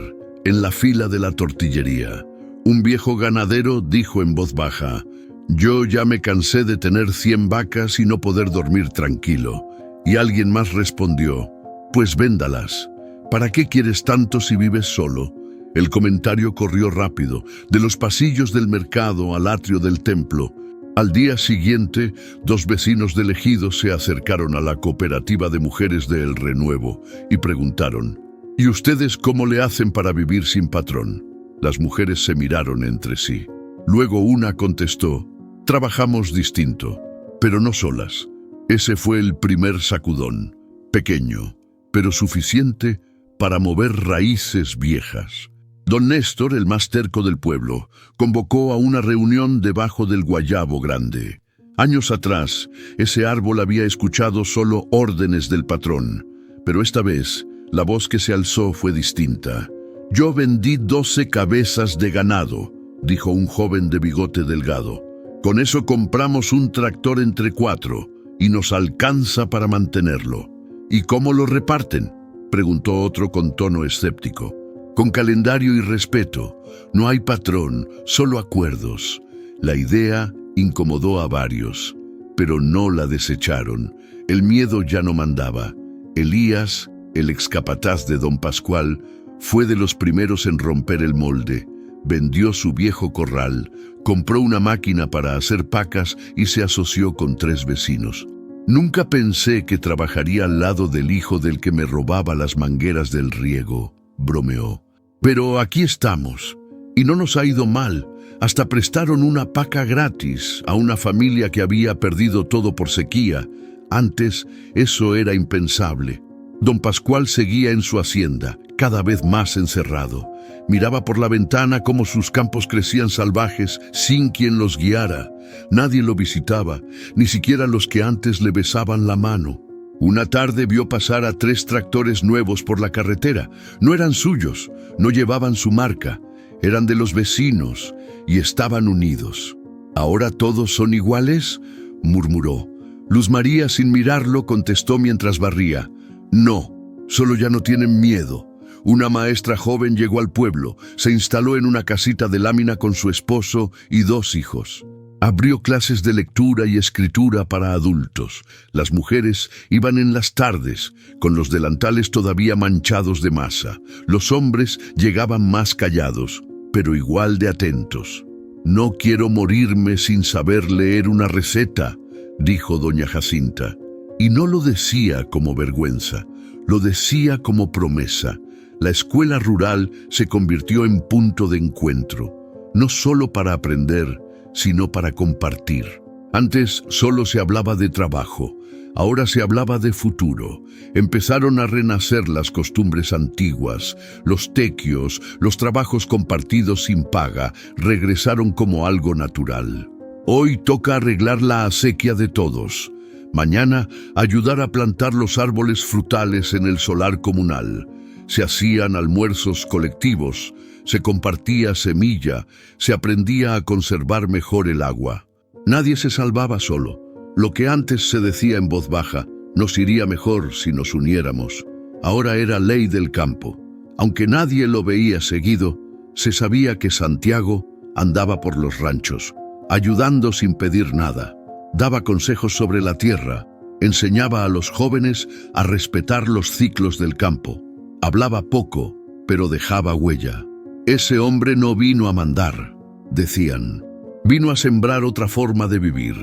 en la fila de la tortillería. Un viejo ganadero dijo en voz baja: yo ya me cansé de tener 100 vacas y no poder dormir tranquilo. Y alguien más respondió: pues véndalas. ¿Para qué quieres tanto si vives solo? El comentario corrió rápido, de los pasillos del mercado al atrio del templo. Al día siguiente, 2 vecinos del ejido se acercaron a la cooperativa de mujeres de El Renuevo y preguntaron: ¿y ustedes cómo le hacen para vivir sin patrón? Las mujeres se miraron entre sí. Luego una contestó: trabajamos distinto, pero no solas. Ese fue el primer sacudón, pequeño, pero suficiente para mover raíces viejas. Don Néstor, el más terco del pueblo, convocó a una reunión debajo del guayabo grande. Años atrás, ese árbol había escuchado solo órdenes del patrón, pero esta vez, la voz que se alzó fue distinta. Yo vendí 12 cabezas de ganado, dijo un joven de bigote delgado. Con eso compramos un tractor entre 4 y nos alcanza para mantenerlo. ¿Y cómo lo reparten?, preguntó otro con tono escéptico. Con calendario y respeto. No hay patrón, solo acuerdos. La idea incomodó a varios, pero no la desecharon. El miedo ya no mandaba. Elías, el excapataz de don Pascual, fue de los primeros en romper el molde. Vendió su viejo corral, compró una máquina para hacer pacas y se asoció con 3 vecinos. Nunca pensé que trabajaría al lado del hijo del que me robaba las mangueras del riego, bromeó. Pero aquí estamos, y no nos ha ido mal. Hasta prestaron una paca gratis a una familia que había perdido todo por sequía. Antes eso era impensable. Don Pascual seguía en su hacienda, cada vez más encerrado. Miraba por la ventana cómo sus campos crecían salvajes sin quien los guiara. Nadie lo visitaba, ni siquiera los que antes le besaban la mano. Una tarde vio pasar a 3 tractores nuevos por la carretera. No eran suyos, no llevaban su marca, eran de los vecinos y estaban unidos. ¿Ahora todos son iguales?, murmuró. Luz María, sin mirarlo, contestó mientras barría. No, solo ya no tienen miedo. Una maestra joven llegó al pueblo, se instaló en una casita de lámina con su esposo y 2 hijos. Abrió clases de lectura y escritura para adultos. Las mujeres iban en las tardes, con los delantales todavía manchados de masa. Los hombres llegaban más callados, pero igual de atentos. «No quiero morirme sin saber leer una receta», dijo doña Jacinta. Y no lo decía como vergüenza, lo decía como promesa. La escuela rural se convirtió en punto de encuentro, no solo para aprender, sino para compartir. Antes solo se hablaba de trabajo, ahora se hablaba de futuro. Empezaron a renacer las costumbres antiguas, los tequios, los trabajos compartidos sin paga, regresaron como algo natural. Hoy toca arreglar la acequia de todos. Mañana ayudar a plantar los árboles frutales en el solar comunal. Se hacían almuerzos colectivos, se compartía semilla, se aprendía a conservar mejor el agua. Nadie se salvaba solo. Lo que antes se decía en voz baja, nos iría mejor si nos uniéramos, ahora era ley del campo. Aunque nadie lo veía seguido, se sabía que Santiago andaba por los ranchos, ayudando sin pedir nada. Daba consejos sobre la tierra, enseñaba a los jóvenes a respetar los ciclos del campo. Hablaba poco, pero dejaba huella. Ese hombre no vino a mandar, decían. Vino a sembrar otra forma de vivir.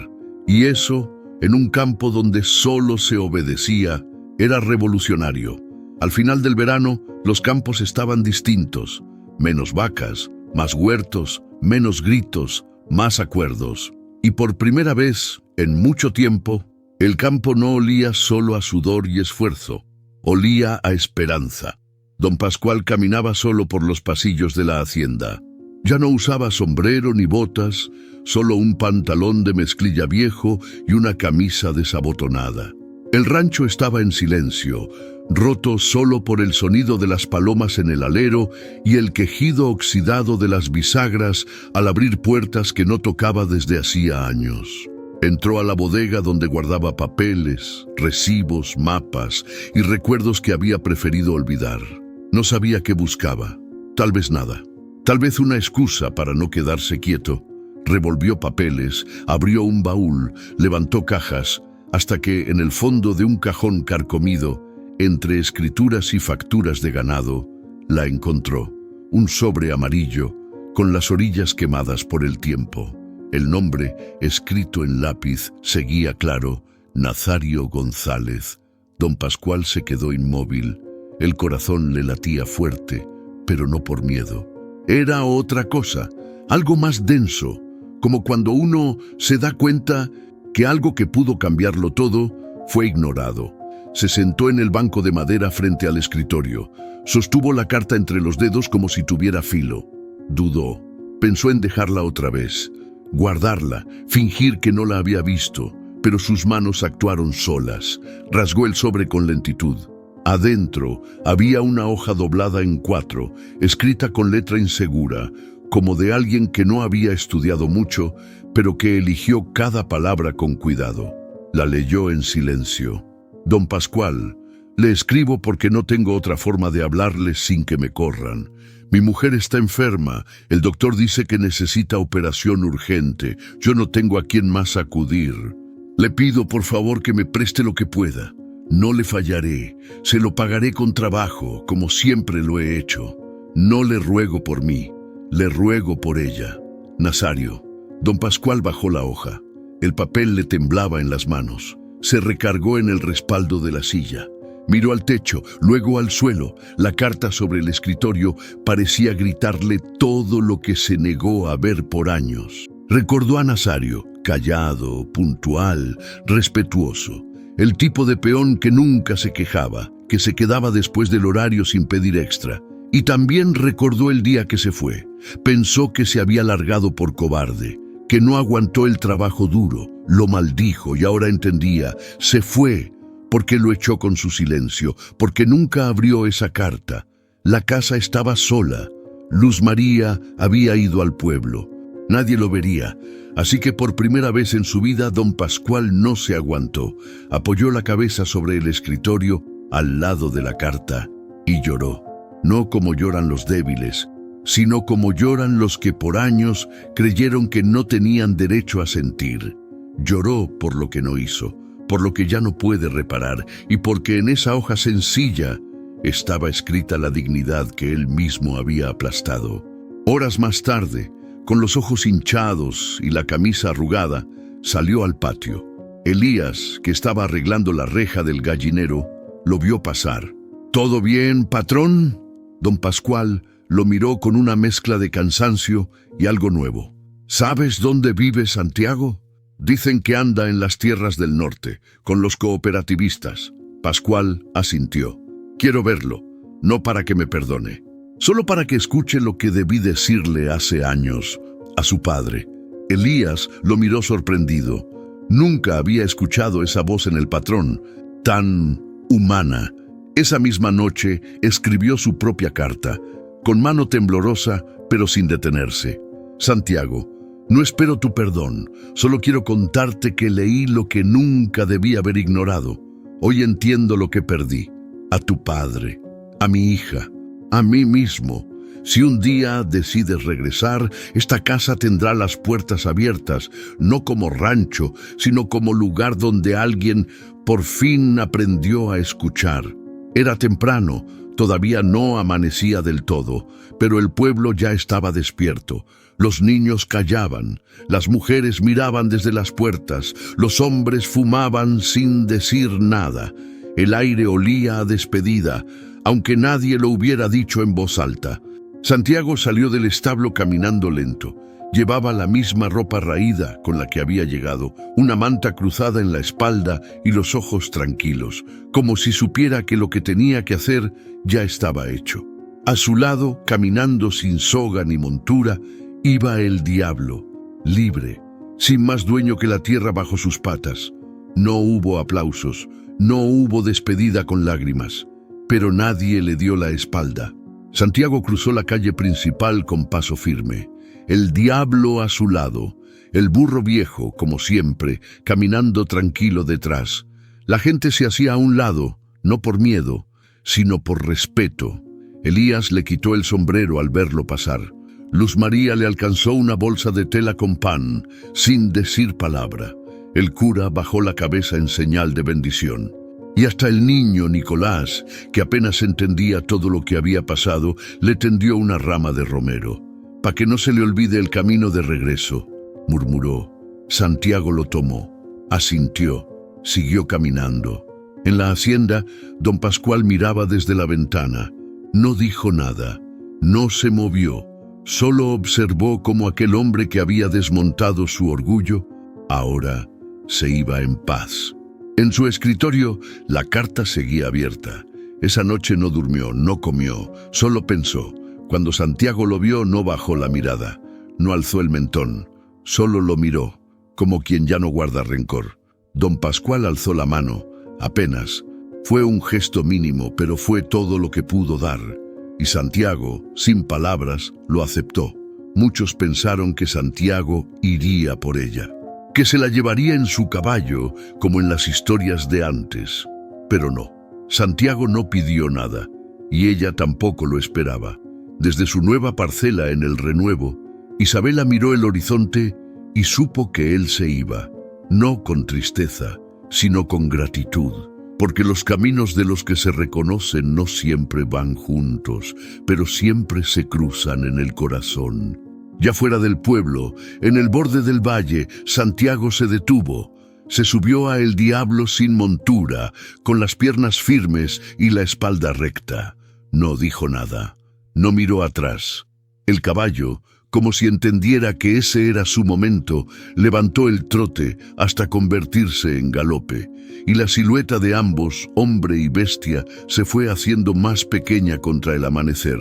Y eso, en un campo donde solo se obedecía, era revolucionario. Al final del verano, los campos estaban distintos. Menos vacas, más huertos, menos gritos, más acuerdos. Y por primera vez, en mucho tiempo, el campo no olía solo a sudor y esfuerzo. Olía a esperanza. Don Pascual caminaba solo por los pasillos de la hacienda. Ya no usaba sombrero ni botas, solo un pantalón de mezclilla viejo y una camisa desabotonada. El rancho estaba en silencio, roto solo por el sonido de las palomas en el alero y el quejido oxidado de las bisagras al abrir puertas que no tocaba desde hacía años. Entró a la bodega donde guardaba papeles, recibos, mapas y recuerdos que había preferido olvidar. No sabía qué buscaba, tal vez nada, tal vez una excusa para no quedarse quieto. Revolvió papeles, abrió un baúl, levantó cajas, hasta que en el fondo de un cajón carcomido, entre escrituras y facturas de ganado, la encontró, un sobre amarillo con las orillas quemadas por el tiempo. El nombre, escrito en lápiz, seguía claro: Nazario González. Don Pascual se quedó inmóvil. El corazón le latía fuerte, pero no por miedo. Era otra cosa, algo más denso, como cuando uno se da cuenta que algo que pudo cambiarlo todo fue ignorado. Se sentó en el banco de madera frente al escritorio. Sostuvo la carta entre los dedos como si tuviera filo. Dudó. Pensó en dejarla otra vez, guardarla, fingir que no la había visto, pero sus manos actuaron solas. Rasgó el sobre con lentitud. Adentro había una hoja doblada en 4, escrita con letra insegura, como de alguien que no había estudiado mucho, pero que eligió cada palabra con cuidado. La leyó en silencio. Don Pascual, Le escribo porque no tengo otra forma de hablarles sin que me corran. Mi mujer está enferma. El doctor dice que necesita operación urgente. Yo no tengo a quién más acudir. Le pido por favor que me preste lo que pueda. No le fallaré. Se lo pagaré con trabajo, como siempre lo he hecho. No le ruego por mí. Le ruego por ella. Nazario. Don Pascual bajó la hoja. El papel le temblaba en las manos. Se recargó en el respaldo de la silla. Miró al techo, luego al suelo. La carta sobre el escritorio parecía gritarle todo lo que se negó a ver por años. Recordó a Nazario, callado, puntual, respetuoso. El tipo de peón que nunca se quejaba, que se quedaba después del horario sin pedir extra. Y también recordó el día que se fue. Pensó que se había largado por cobarde, que no aguantó el trabajo duro, lo maldijo y ahora entendía, se fue porque lo echó con su silencio, porque nunca abrió esa carta. La casa estaba sola. Luz María había ido al pueblo. Nadie lo vería, así que por primera vez en su vida don Pascual no se aguantó. Apoyó la cabeza sobre el escritorio al lado de la carta y lloró. No como lloran los débiles, sino como lloran los que por años creyeron que no tenían derecho a sentir. Lloró por lo que no hizo, por lo que ya no puede reparar y porque en esa hoja sencilla estaba escrita la dignidad que él mismo había aplastado. Horas más tarde, con los ojos hinchados y la camisa arrugada, salió al patio. Elías, que estaba arreglando la reja del gallinero, lo vio pasar. ¿Todo bien, patrón? Don Pascual lo miró con una mezcla de cansancio y algo nuevo. ¿Sabes dónde vive Santiago? Dicen que anda en las tierras del norte, con los cooperativistas. Pascual asintió. Quiero verlo, no para que me perdone, solo para que escuche lo que debí decirle hace años a su padre. Elías lo miró sorprendido. Nunca había escuchado esa voz en el patrón, tan humana. Esa misma noche escribió su propia carta, con mano temblorosa, pero sin detenerse. Santiago, no espero tu perdón, solo quiero contarte que leí lo que nunca debí haber ignorado. Hoy entiendo lo que perdí. A tu padre, a mi hija, a mí mismo. Si un día decides regresar, esta casa tendrá las puertas abiertas, no como rancho, sino como lugar donde alguien por fin aprendió a escuchar. Era temprano, todavía no amanecía del todo, pero el pueblo ya estaba despierto. Los niños callaban, las mujeres miraban desde las puertas, los hombres fumaban sin decir nada. El aire olía a despedida, aunque nadie lo hubiera dicho en voz alta. Santiago salió del establo caminando lento. Llevaba la misma ropa raída con la que había llegado, una manta cruzada en la espalda y los ojos tranquilos, como si supiera que lo que tenía que hacer ya estaba hecho. A su lado, caminando sin soga ni montura, iba el diablo, libre, sin más dueño que la tierra bajo sus patas. No hubo aplausos, no hubo despedida con lágrimas, pero nadie le dio la espalda. Santiago cruzó la calle principal con paso firme. El diablo a su lado, el burro viejo, como siempre, caminando tranquilo detrás. La gente se hacía a un lado, no por miedo, sino por respeto. Elías le quitó el sombrero al verlo pasar. Luz María le alcanzó una bolsa de tela con pan, sin decir palabra. El cura bajó la cabeza en señal de bendición. Y hasta el niño Nicolás, que apenas entendía todo lo que había pasado, le tendió una rama de romero. «Pa' que no se le olvide el camino de regreso», murmuró. Santiago lo tomó, asintió, siguió caminando. En la hacienda, don Pascual miraba desde la ventana. No dijo nada, no se movió, solo observó cómo aquel hombre que había desmontado su orgullo, ahora se iba en paz. En su escritorio, la carta seguía abierta. Esa noche no durmió, no comió, solo pensó. Cuando Santiago lo vio, no bajó la mirada, no alzó el mentón, solo lo miró, como quien ya no guarda rencor. Don Pascual alzó la mano, apenas. Fue un gesto mínimo, pero fue todo lo que pudo dar. Y Santiago, sin palabras, lo aceptó. Muchos pensaron que Santiago iría por ella, que se la llevaría en su caballo, como en las historias de antes. Pero no. Santiago no pidió nada, y ella tampoco lo esperaba. Desde su nueva parcela en el renuevo, Isabela miró el horizonte y supo que él se iba, no con tristeza, sino con gratitud, porque los caminos de los que se reconocen no siempre van juntos, pero siempre se cruzan en el corazón. Ya fuera del pueblo, en el borde del valle, Santiago se detuvo. Se subió a El Diablo sin montura, con las piernas firmes y la espalda recta. No dijo nada, no miró atrás. El caballo, como si entendiera que ese era su momento, levantó el trote hasta convertirse en galope, y la silueta de ambos, hombre y bestia, se fue haciendo más pequeña contra el amanecer,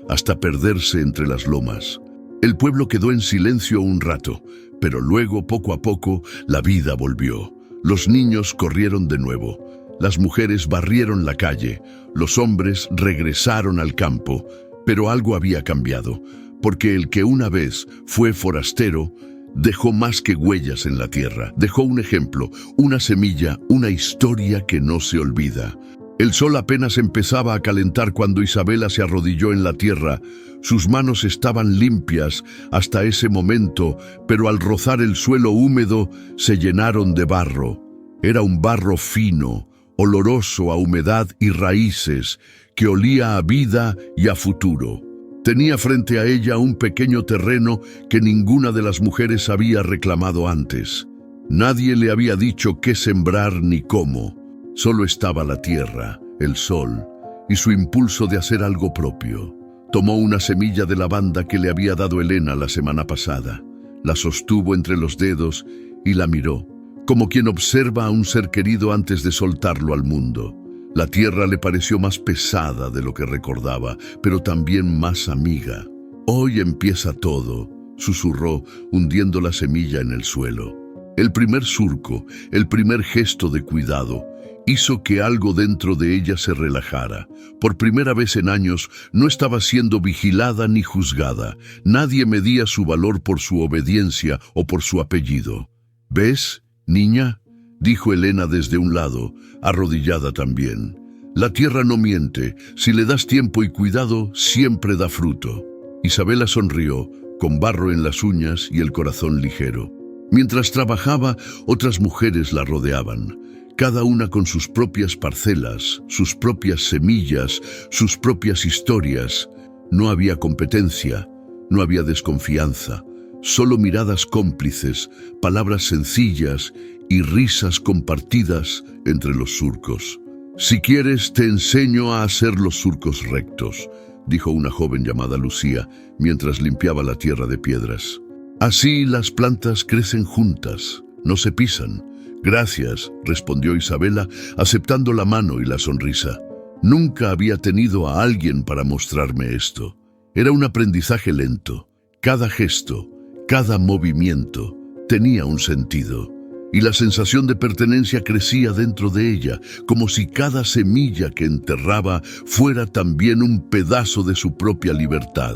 hasta perderse entre las lomas. El pueblo quedó en silencio un rato, pero luego, poco a poco, la vida volvió. Los niños corrieron de nuevo, las mujeres barrieron la calle, los hombres regresaron al campo, pero algo había cambiado, porque el que una vez fue forastero dejó más que huellas en la tierra, dejó un ejemplo, una semilla, una historia que no se olvida. El sol apenas empezaba a calentar cuando Isabela se arrodilló en la tierra. Sus manos estaban limpias hasta ese momento, pero al rozar el suelo húmedo se llenaron de barro. Era un barro fino, oloroso a humedad y raíces, que olía a vida y a futuro. Tenía frente a ella un pequeño terreno que ninguna de las mujeres había reclamado antes. Nadie le había dicho qué sembrar ni cómo. Solo estaba la tierra, el sol y su impulso de hacer algo propio. Tomó una semilla de lavanda que le había dado Elena la semana pasada, la sostuvo entre los dedos y la miró, como quien observa a un ser querido antes de soltarlo al mundo. La tierra le pareció más pesada de lo que recordaba, pero también más amiga. «Hoy empieza todo», susurró, hundiendo la semilla en el suelo. El primer surco, el primer gesto de cuidado, hizo que algo dentro de ella se relajara. Por primera vez en años no estaba siendo vigilada ni juzgada. Nadie medía su valor por su obediencia o por su apellido. «¿Ves, niña?», dijo Elena desde un lado, arrodillada también. «La tierra no miente. Si le das tiempo y cuidado, siempre da fruto». Isabela sonrió, con barro en las uñas y el corazón ligero. Mientras trabajaba, otras mujeres la rodeaban, cada una con sus propias parcelas, sus propias semillas, sus propias historias. No había competencia, no había desconfianza, solo miradas cómplices, palabras sencillas y risas compartidas entre los surcos. «Si quieres, te enseño a hacer los surcos rectos», dijo una joven llamada Lucía, mientras limpiaba la tierra de piedras. «Así las plantas crecen juntas, no se pisan». «Gracias», respondió Isabela, aceptando la mano y la sonrisa. Nunca había tenido a alguien para mostrarme esto. Era un aprendizaje lento. Cada gesto, cada movimiento tenía un sentido. Y la sensación de pertenencia crecía dentro de ella, como si cada semilla que enterraba fuera también un pedazo de su propia libertad.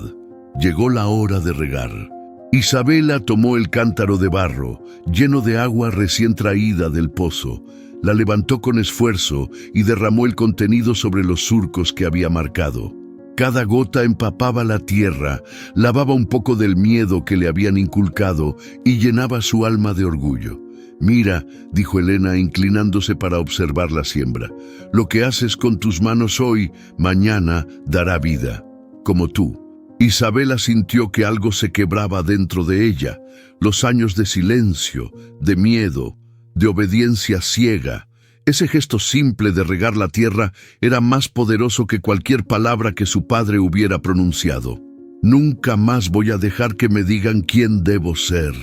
Llegó la hora de regar. Isabela tomó el cántaro de barro, lleno de agua recién traída del pozo, la levantó con esfuerzo y derramó el contenido sobre los surcos que había marcado. Cada gota empapaba la tierra, lavaba un poco del miedo que le habían inculcado y llenaba su alma de orgullo. «Mira», dijo Elena, inclinándose para observar la siembra, «lo que haces con tus manos hoy, mañana dará vida, como tú». Isabela sintió que algo se quebraba dentro de ella. Los años de silencio, de miedo, de obediencia ciega. Ese gesto simple de regar la tierra era más poderoso que cualquier palabra que su padre hubiera pronunciado. «Nunca más voy a dejar que me digan quién debo ser»,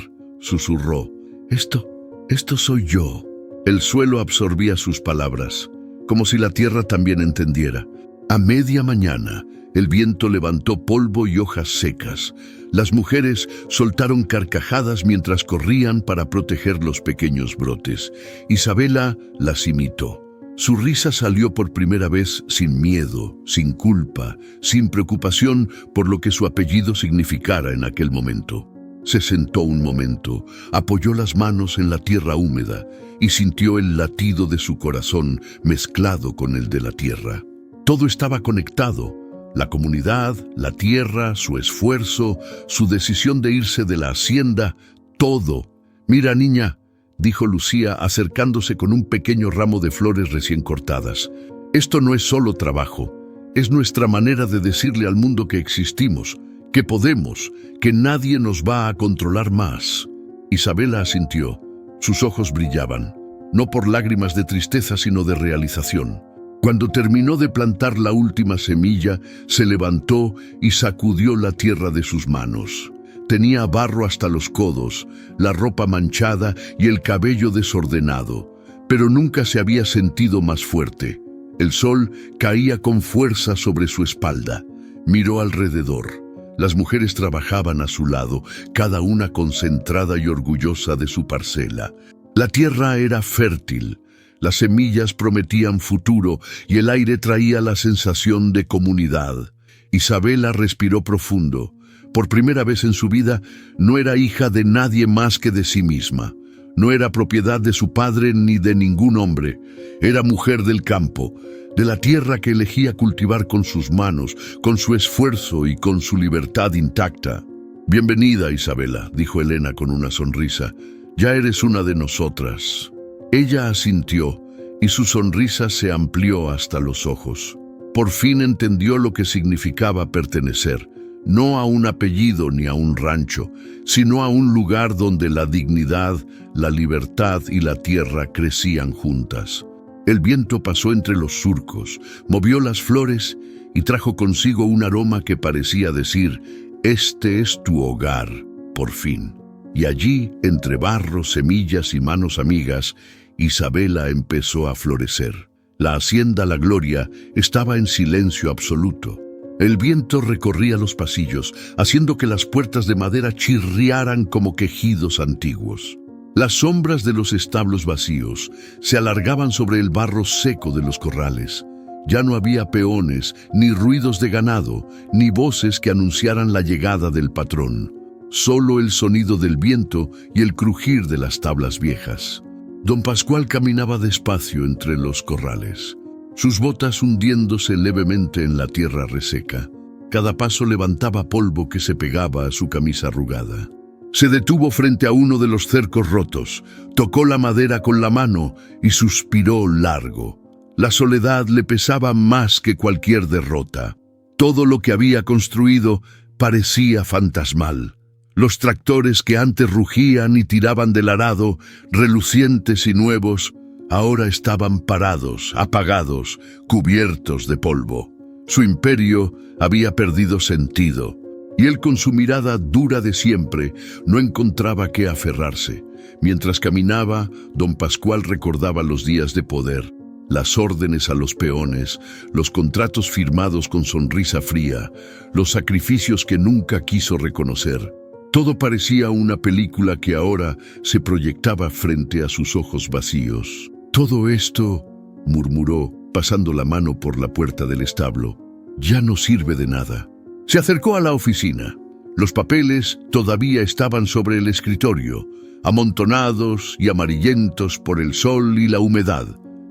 susurró. Esto soy yo». El suelo absorbía sus palabras, como si la tierra también entendiera. A media mañana, el viento levantó polvo y hojas secas. Las mujeres soltaron carcajadas mientras corrían para proteger los pequeños brotes. Isabela las imitó. Su risa salió por primera vez sin miedo, sin culpa, sin preocupación por lo que su apellido significara en aquel momento. Se sentó un momento, apoyó las manos en la tierra húmeda y sintió el latido de su corazón mezclado con el de la tierra. Todo estaba conectado: la comunidad, la tierra, su esfuerzo, su decisión de irse de la hacienda, todo. «Mira, niña», dijo Lucía acercándose con un pequeño ramo de flores recién cortadas. «Esto no es solo trabajo, es nuestra manera de decirle al mundo que existimos, que podemos, que nadie nos va a controlar más». Isabela asintió. Sus ojos brillaban, no por lágrimas de tristeza, sino de realización. Cuando terminó de plantar la última semilla, se levantó y sacudió la tierra de sus manos. Tenía barro hasta los codos, la ropa manchada y el cabello desordenado, pero nunca se había sentido más fuerte. El sol caía con fuerza sobre su espalda. Miró alrededor. Las mujeres trabajaban a su lado, cada una concentrada y orgullosa de su parcela. La tierra era fértil, las semillas prometían futuro y el aire traía la sensación de comunidad. Isabela respiró profundo. Por primera vez en su vida, no era hija de nadie más que de sí misma. No era propiedad de su padre ni de ningún hombre. Era mujer del campo, de la tierra que elegía cultivar con sus manos, con su esfuerzo y con su libertad intacta. «Bienvenida, Isabela», dijo Elena con una sonrisa. «Ya eres una de nosotras». Ella asintió y su sonrisa se amplió hasta los ojos. Por fin entendió lo que significaba pertenecer, no a un apellido ni a un rancho, sino a un lugar donde la dignidad, la libertad y la tierra crecían juntas. El viento pasó entre los surcos, movió las flores y trajo consigo un aroma que parecía decir: «Este es tu hogar, por fin». Y allí, entre barro, semillas y manos amigas, Isabela empezó a florecer. La hacienda La Gloria estaba en silencio absoluto. El viento recorría los pasillos, haciendo que las puertas de madera chirriaran como quejidos antiguos. Las sombras de los establos vacíos se alargaban sobre el barro seco de los corrales. Ya no había peones, ni ruidos de ganado, ni voces que anunciaran la llegada del patrón. Solo el sonido del viento y el crujir de las tablas viejas. Don Pascual caminaba despacio entre los corrales, sus botas hundiéndose levemente en la tierra reseca. Cada paso levantaba polvo que se pegaba a su camisa arrugada. Se detuvo frente a uno de los cercos rotos, tocó la madera con la mano y suspiró largo. La soledad le pesaba más que cualquier derrota. Todo lo que había construido parecía fantasmal. Los tractores que antes rugían y tiraban del arado, relucientes y nuevos, ahora estaban parados, apagados, cubiertos de polvo. Su imperio había perdido sentido, y él, con su mirada dura de siempre, no encontraba qué aferrarse. Mientras caminaba, don Pascual recordaba los días de poder, las órdenes a los peones, los contratos firmados con sonrisa fría, los sacrificios que nunca quiso reconocer. Todo parecía una película que ahora se proyectaba frente a sus ojos vacíos. «Todo esto», murmuró, pasando la mano por la puerta del establo, «ya no sirve de nada». Se acercó a la oficina. Los papeles todavía estaban sobre el escritorio, amontonados y amarillentos por el sol y la humedad.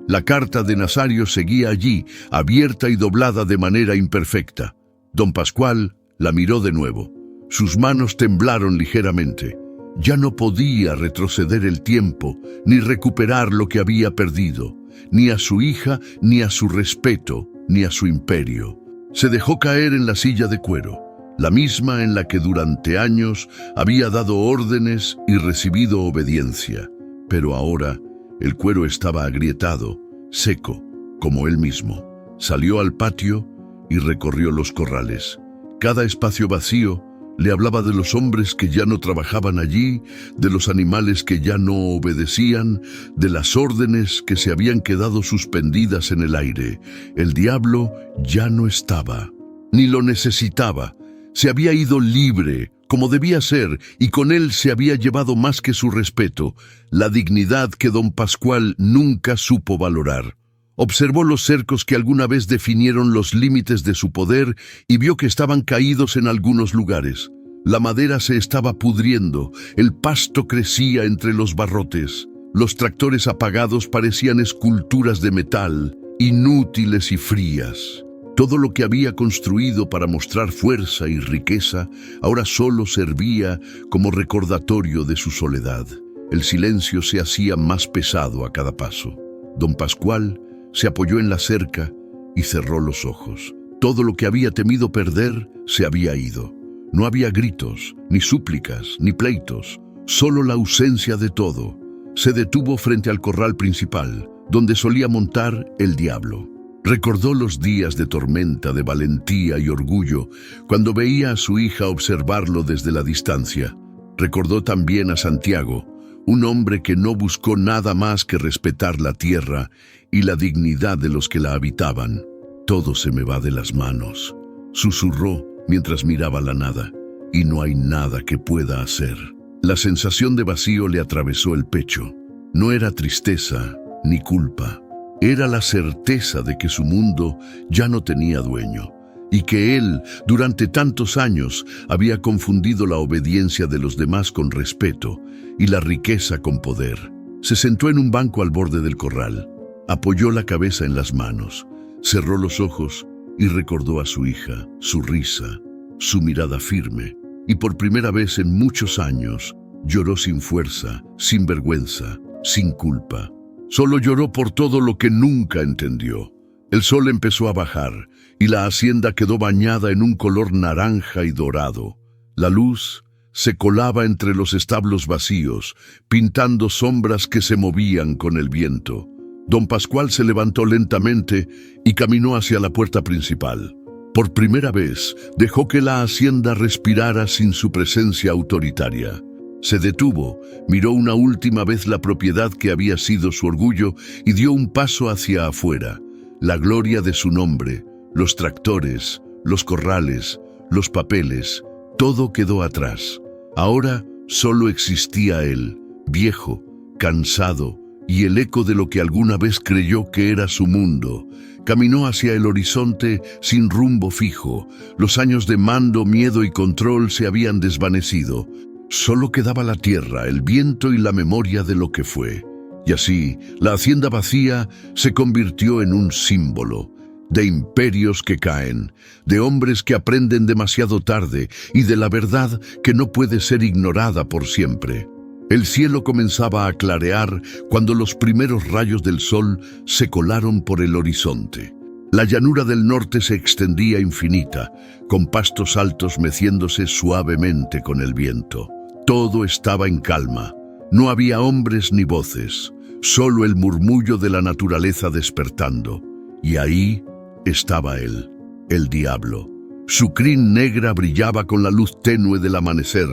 La carta de Nazario seguía allí, abierta y doblada de manera imperfecta. Don Pascual la miró de nuevo. Sus manos temblaron ligeramente. Ya no podía retroceder el tiempo, ni recuperar lo que había perdido, ni a su hija, ni a su respeto, ni a su imperio. Se dejó caer en la silla de cuero, la misma en la que durante años había dado órdenes y recibido obediencia. Pero ahora el cuero estaba agrietado, seco, como él mismo. Salió al patio y recorrió los corrales. Cada espacio vacío le hablaba de los hombres que ya no trabajaban allí, de los animales que ya no obedecían, de las órdenes que se habían quedado suspendidas en el aire. El diablo ya no estaba, ni lo necesitaba. Se había ido libre, como debía ser, y con él se había llevado más que su respeto, la dignidad que don Pascual nunca supo valorar. Observó los cercos que alguna vez definieron los límites de su poder y vio que estaban caídos en algunos lugares. La madera se estaba pudriendo, el pasto crecía entre los barrotes. Los tractores apagados parecían esculturas de metal, inútiles y frías. Todo lo que había construido para mostrar fuerza y riqueza ahora solo servía como recordatorio de su soledad. El silencio se hacía más pesado a cada paso. Don Pascual se apoyó en la cerca y cerró los ojos. Todo lo que había temido perder se había ido. No había gritos, ni súplicas, ni pleitos, solo la ausencia de todo. Se detuvo frente al corral principal, donde solía montar el diablo. Recordó los días de tormenta, de valentía y orgullo, cuando veía a su hija observarlo desde la distancia. Recordó también a Santiago, un hombre que no buscó nada más que respetar la tierra y la dignidad de los que la habitaban. «Todo se me va de las manos», susurró mientras miraba la nada, «y no hay nada que pueda hacer». La sensación de vacío le atravesó el pecho. No era tristeza ni culpa. Era la certeza de que su mundo ya no tenía dueño y que él, durante tantos años, había confundido la obediencia de los demás con respeto y la riqueza con poder. Se sentó en un banco al borde del corral, apoyó la cabeza en las manos, cerró los ojos y recordó a su hija, su risa, su mirada firme, y por primera vez en muchos años lloró sin fuerza, sin vergüenza, sin culpa. Solo lloró por todo lo que nunca entendió. El sol empezó a bajar y la hacienda quedó bañada en un color naranja y dorado. La luz se colaba entre los establos vacíos, pintando sombras que se movían con el viento. Don Pascual se levantó lentamente y caminó hacia la puerta principal. Por primera vez dejó que la hacienda respirara sin su presencia autoritaria. Se detuvo, miró una última vez la propiedad que había sido su orgullo y dio un paso hacia afuera. La gloria de su nombre, los tractores, los corrales, los papeles, todo quedó atrás. Ahora solo existía él, viejo, cansado, y el eco de lo que alguna vez creyó que era su mundo. Caminó hacia el horizonte sin rumbo fijo. Los años de mando, miedo y control se habían desvanecido. Solo quedaba la tierra, el viento y la memoria de lo que fue. Y así, la hacienda vacía se convirtió en un símbolo de imperios que caen, de hombres que aprenden demasiado tarde y de la verdad que no puede ser ignorada por siempre. El cielo comenzaba a clarear cuando los primeros rayos del sol se colaron por el horizonte. La llanura del norte se extendía infinita, con pastos altos meciéndose suavemente con el viento. Todo estaba en calma. No había hombres ni voces, solo el murmullo de la naturaleza despertando. Y ahí estaba él, el diablo. Su crin negra brillaba con la luz tenue del amanecer,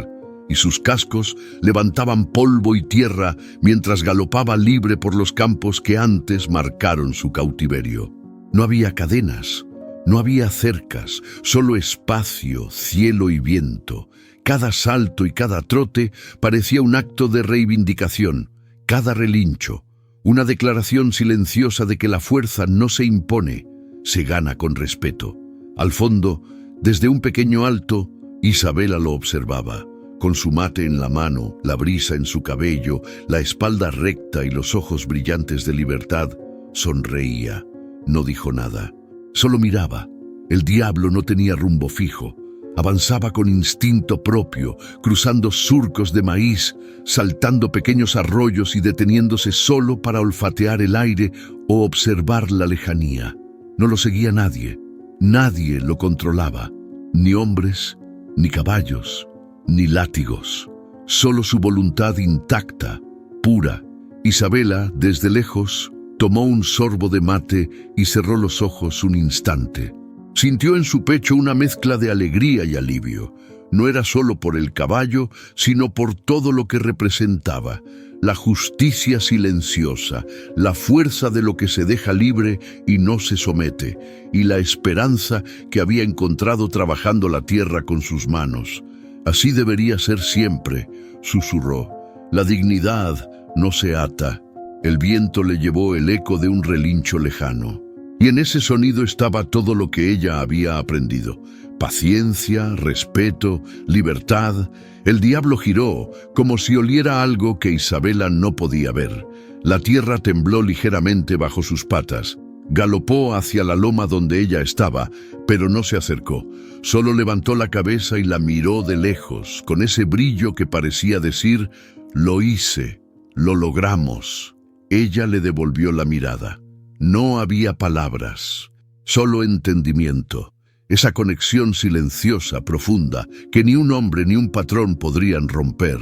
y sus cascos levantaban polvo y tierra mientras galopaba libre por los campos que antes marcaron su cautiverio. No había cadenas, no había cercas, solo espacio, cielo y viento. Cada salto y cada trote parecía un acto de reivindicación, cada relincho, una declaración silenciosa de que la fuerza no se impone, se gana con respeto. Al fondo, desde un pequeño alto, Isabela lo observaba. Con su mate en la mano, la brisa en su cabello, la espalda recta y los ojos brillantes de libertad, sonreía. No dijo nada, solo miraba. El diablo no tenía rumbo fijo. Avanzaba con instinto propio, cruzando surcos de maíz, saltando pequeños arroyos y deteniéndose solo para olfatear el aire o observar la lejanía. No lo seguía nadie, nadie lo controlaba, ni hombres, ni caballos, ni látigos, solo su voluntad intacta, pura. Isabela, desde lejos, tomó un sorbo de mate y cerró los ojos un instante. Sintió en su pecho una mezcla de alegría y alivio. No era solo por el caballo, sino por todo lo que representaba. La justicia silenciosa, la fuerza de lo que se deja libre y no se somete, y la esperanza que había encontrado trabajando la tierra con sus manos. Así debería ser siempre, susurró. La dignidad no se ata. El viento le llevó el eco de un relincho lejano. Y en ese sonido estaba todo lo que ella había aprendido. Paciencia, respeto, libertad. El diablo giró, como si oliera algo que Isabela no podía ver. La tierra tembló ligeramente bajo sus patas. Galopó hacia la loma donde ella estaba, pero no se acercó. Solo levantó la cabeza y la miró de lejos, con ese brillo que parecía decir: «Lo hice, lo logramos». Ella le devolvió la mirada. No había palabras, solo entendimiento. Esa conexión silenciosa, profunda, que ni un hombre ni un patrón podrían romper.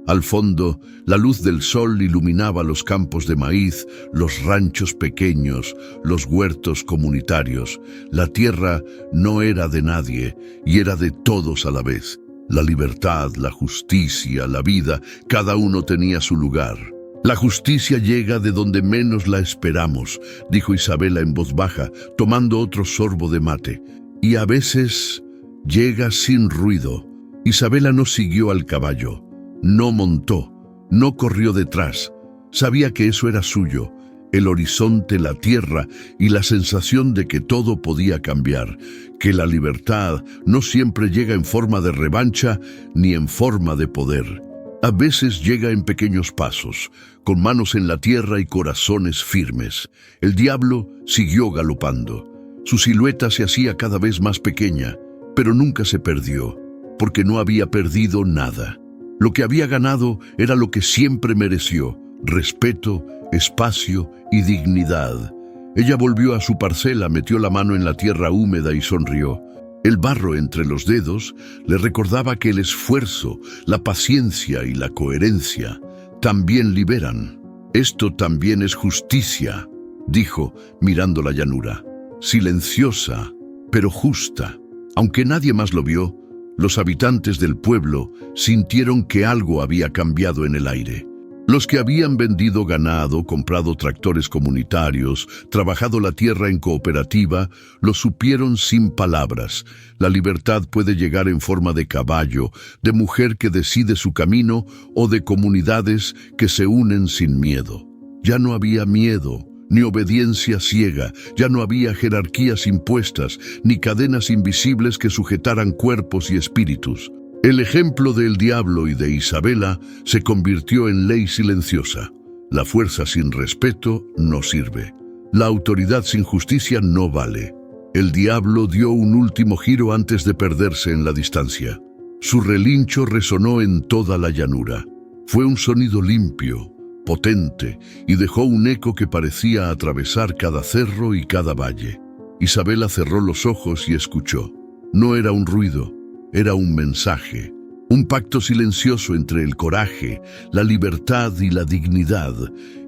Al fondo, la luz del sol iluminaba los campos de maíz, los ranchos pequeños, los huertos comunitarios. La tierra no era de nadie y era de todos a la vez. La libertad, la justicia, la vida, cada uno tenía su lugar. «La justicia llega de donde menos la esperamos», dijo Isabela en voz baja, tomando otro sorbo de mate. «Y a veces llega sin ruido». Isabela no siguió al caballo. No montó, no corrió detrás. Sabía que eso era suyo, el horizonte, la tierra y la sensación de que todo podía cambiar, que la libertad no siempre llega en forma de revancha ni en forma de poder. A veces llega en pequeños pasos, con manos en la tierra y corazones firmes. El diablo siguió galopando. Su silueta se hacía cada vez más pequeña, pero nunca se perdió, porque no había perdido nada. Lo que había ganado era lo que siempre mereció: respeto, espacio y dignidad. Ella volvió a su parcela, metió la mano en la tierra húmeda y sonrió. El barro entre los dedos le recordaba que el esfuerzo, la paciencia y la coherencia también liberan. «Esto también es justicia», dijo, mirando la llanura. Silenciosa, pero justa. Aunque nadie más lo vio, los habitantes del pueblo sintieron que algo había cambiado en el aire. Los que habían vendido ganado, comprado tractores comunitarios, trabajado la tierra en cooperativa, lo supieron sin palabras. La libertad puede llegar en forma de caballo, de mujer que decide su camino o de comunidades que se unen sin miedo. Ya no había miedo, ni obediencia ciega, ya no había jerarquías impuestas, ni cadenas invisibles que sujetaran cuerpos y espíritus. El ejemplo del diablo y de Isabela se convirtió en ley silenciosa. La fuerza sin respeto no sirve. La autoridad sin justicia no vale. El diablo dio un último giro antes de perderse en la distancia. Su relincho resonó en toda la llanura. Fue un sonido limpio, potente, y dejó un eco que parecía atravesar cada cerro y cada valle. Isabela cerró los ojos y escuchó. No era un ruido. Era un mensaje, un pacto silencioso entre el coraje, la libertad y la dignidad,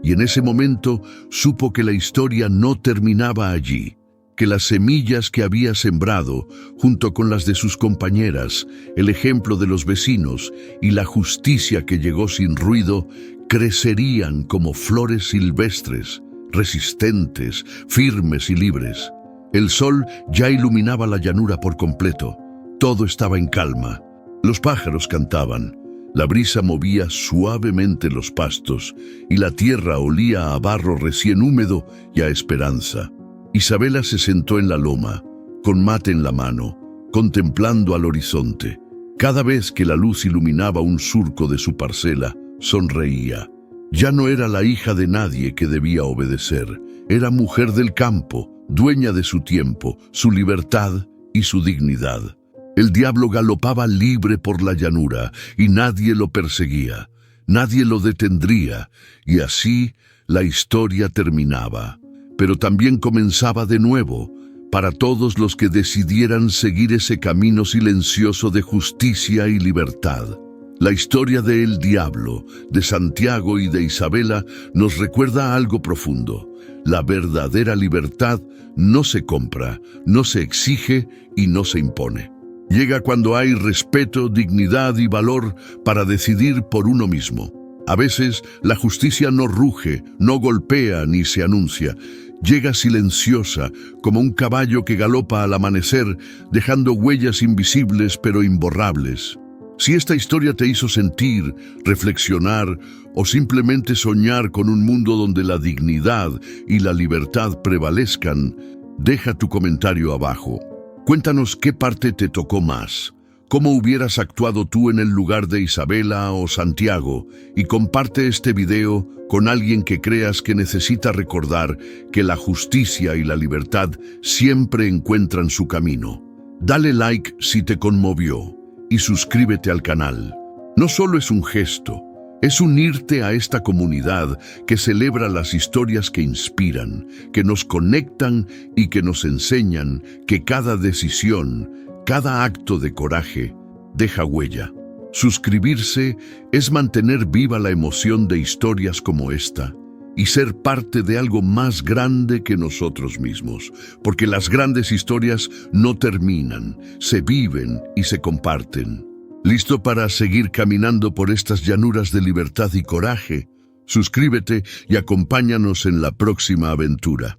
y en ese momento supo que la historia no terminaba allí, que las semillas que había sembrado, junto con las de sus compañeras, el ejemplo de los vecinos y la justicia que llegó sin ruido, crecerían como flores silvestres, resistentes, firmes y libres. El sol ya iluminaba la llanura por completo. Todo estaba en calma. Los pájaros cantaban, la brisa movía suavemente los pastos y la tierra olía a barro recién húmedo y a esperanza. Isabela se sentó en la loma, con mate en la mano, contemplando al horizonte. Cada vez que la luz iluminaba un surco de su parcela, sonreía. Ya no era la hija de nadie que debía obedecer. Era mujer del campo, dueña de su tiempo, su libertad y su dignidad. El diablo galopaba libre por la llanura y nadie lo perseguía, nadie lo detendría, y así la historia terminaba. Pero también comenzaba de nuevo, para todos los que decidieran seguir ese camino silencioso de justicia y libertad. La historia de El Diablo, de Santiago y de Isabela nos recuerda algo profundo. La verdadera libertad no se compra, no se exige y no se impone. Llega cuando hay respeto, dignidad y valor para decidir por uno mismo. A veces la justicia no ruge, no golpea ni se anuncia. Llega silenciosa, como un caballo que galopa al amanecer, dejando huellas invisibles pero imborrables. Si esta historia te hizo sentir, reflexionar o simplemente soñar con un mundo donde la dignidad y la libertad prevalezcan, deja tu comentario abajo. Cuéntanos qué parte te tocó más. ¿Cómo hubieras actuado tú en el lugar de Isabela o Santiago? Y comparte este video con alguien que creas que necesita recordar que la justicia y la libertad siempre encuentran su camino. Dale like si te conmovió y suscríbete al canal. No solo es un gesto, es unirte a esta comunidad que celebra las historias que inspiran, que nos conectan y que nos enseñan que cada decisión, cada acto de coraje deja huella. Suscribirse es mantener viva la emoción de historias como esta y ser parte de algo más grande que nosotros mismos, porque las grandes historias no terminan, se viven y se comparten. ¿Listo para seguir caminando por estas llanuras de libertad y coraje? Suscríbete y acompáñanos en la próxima aventura.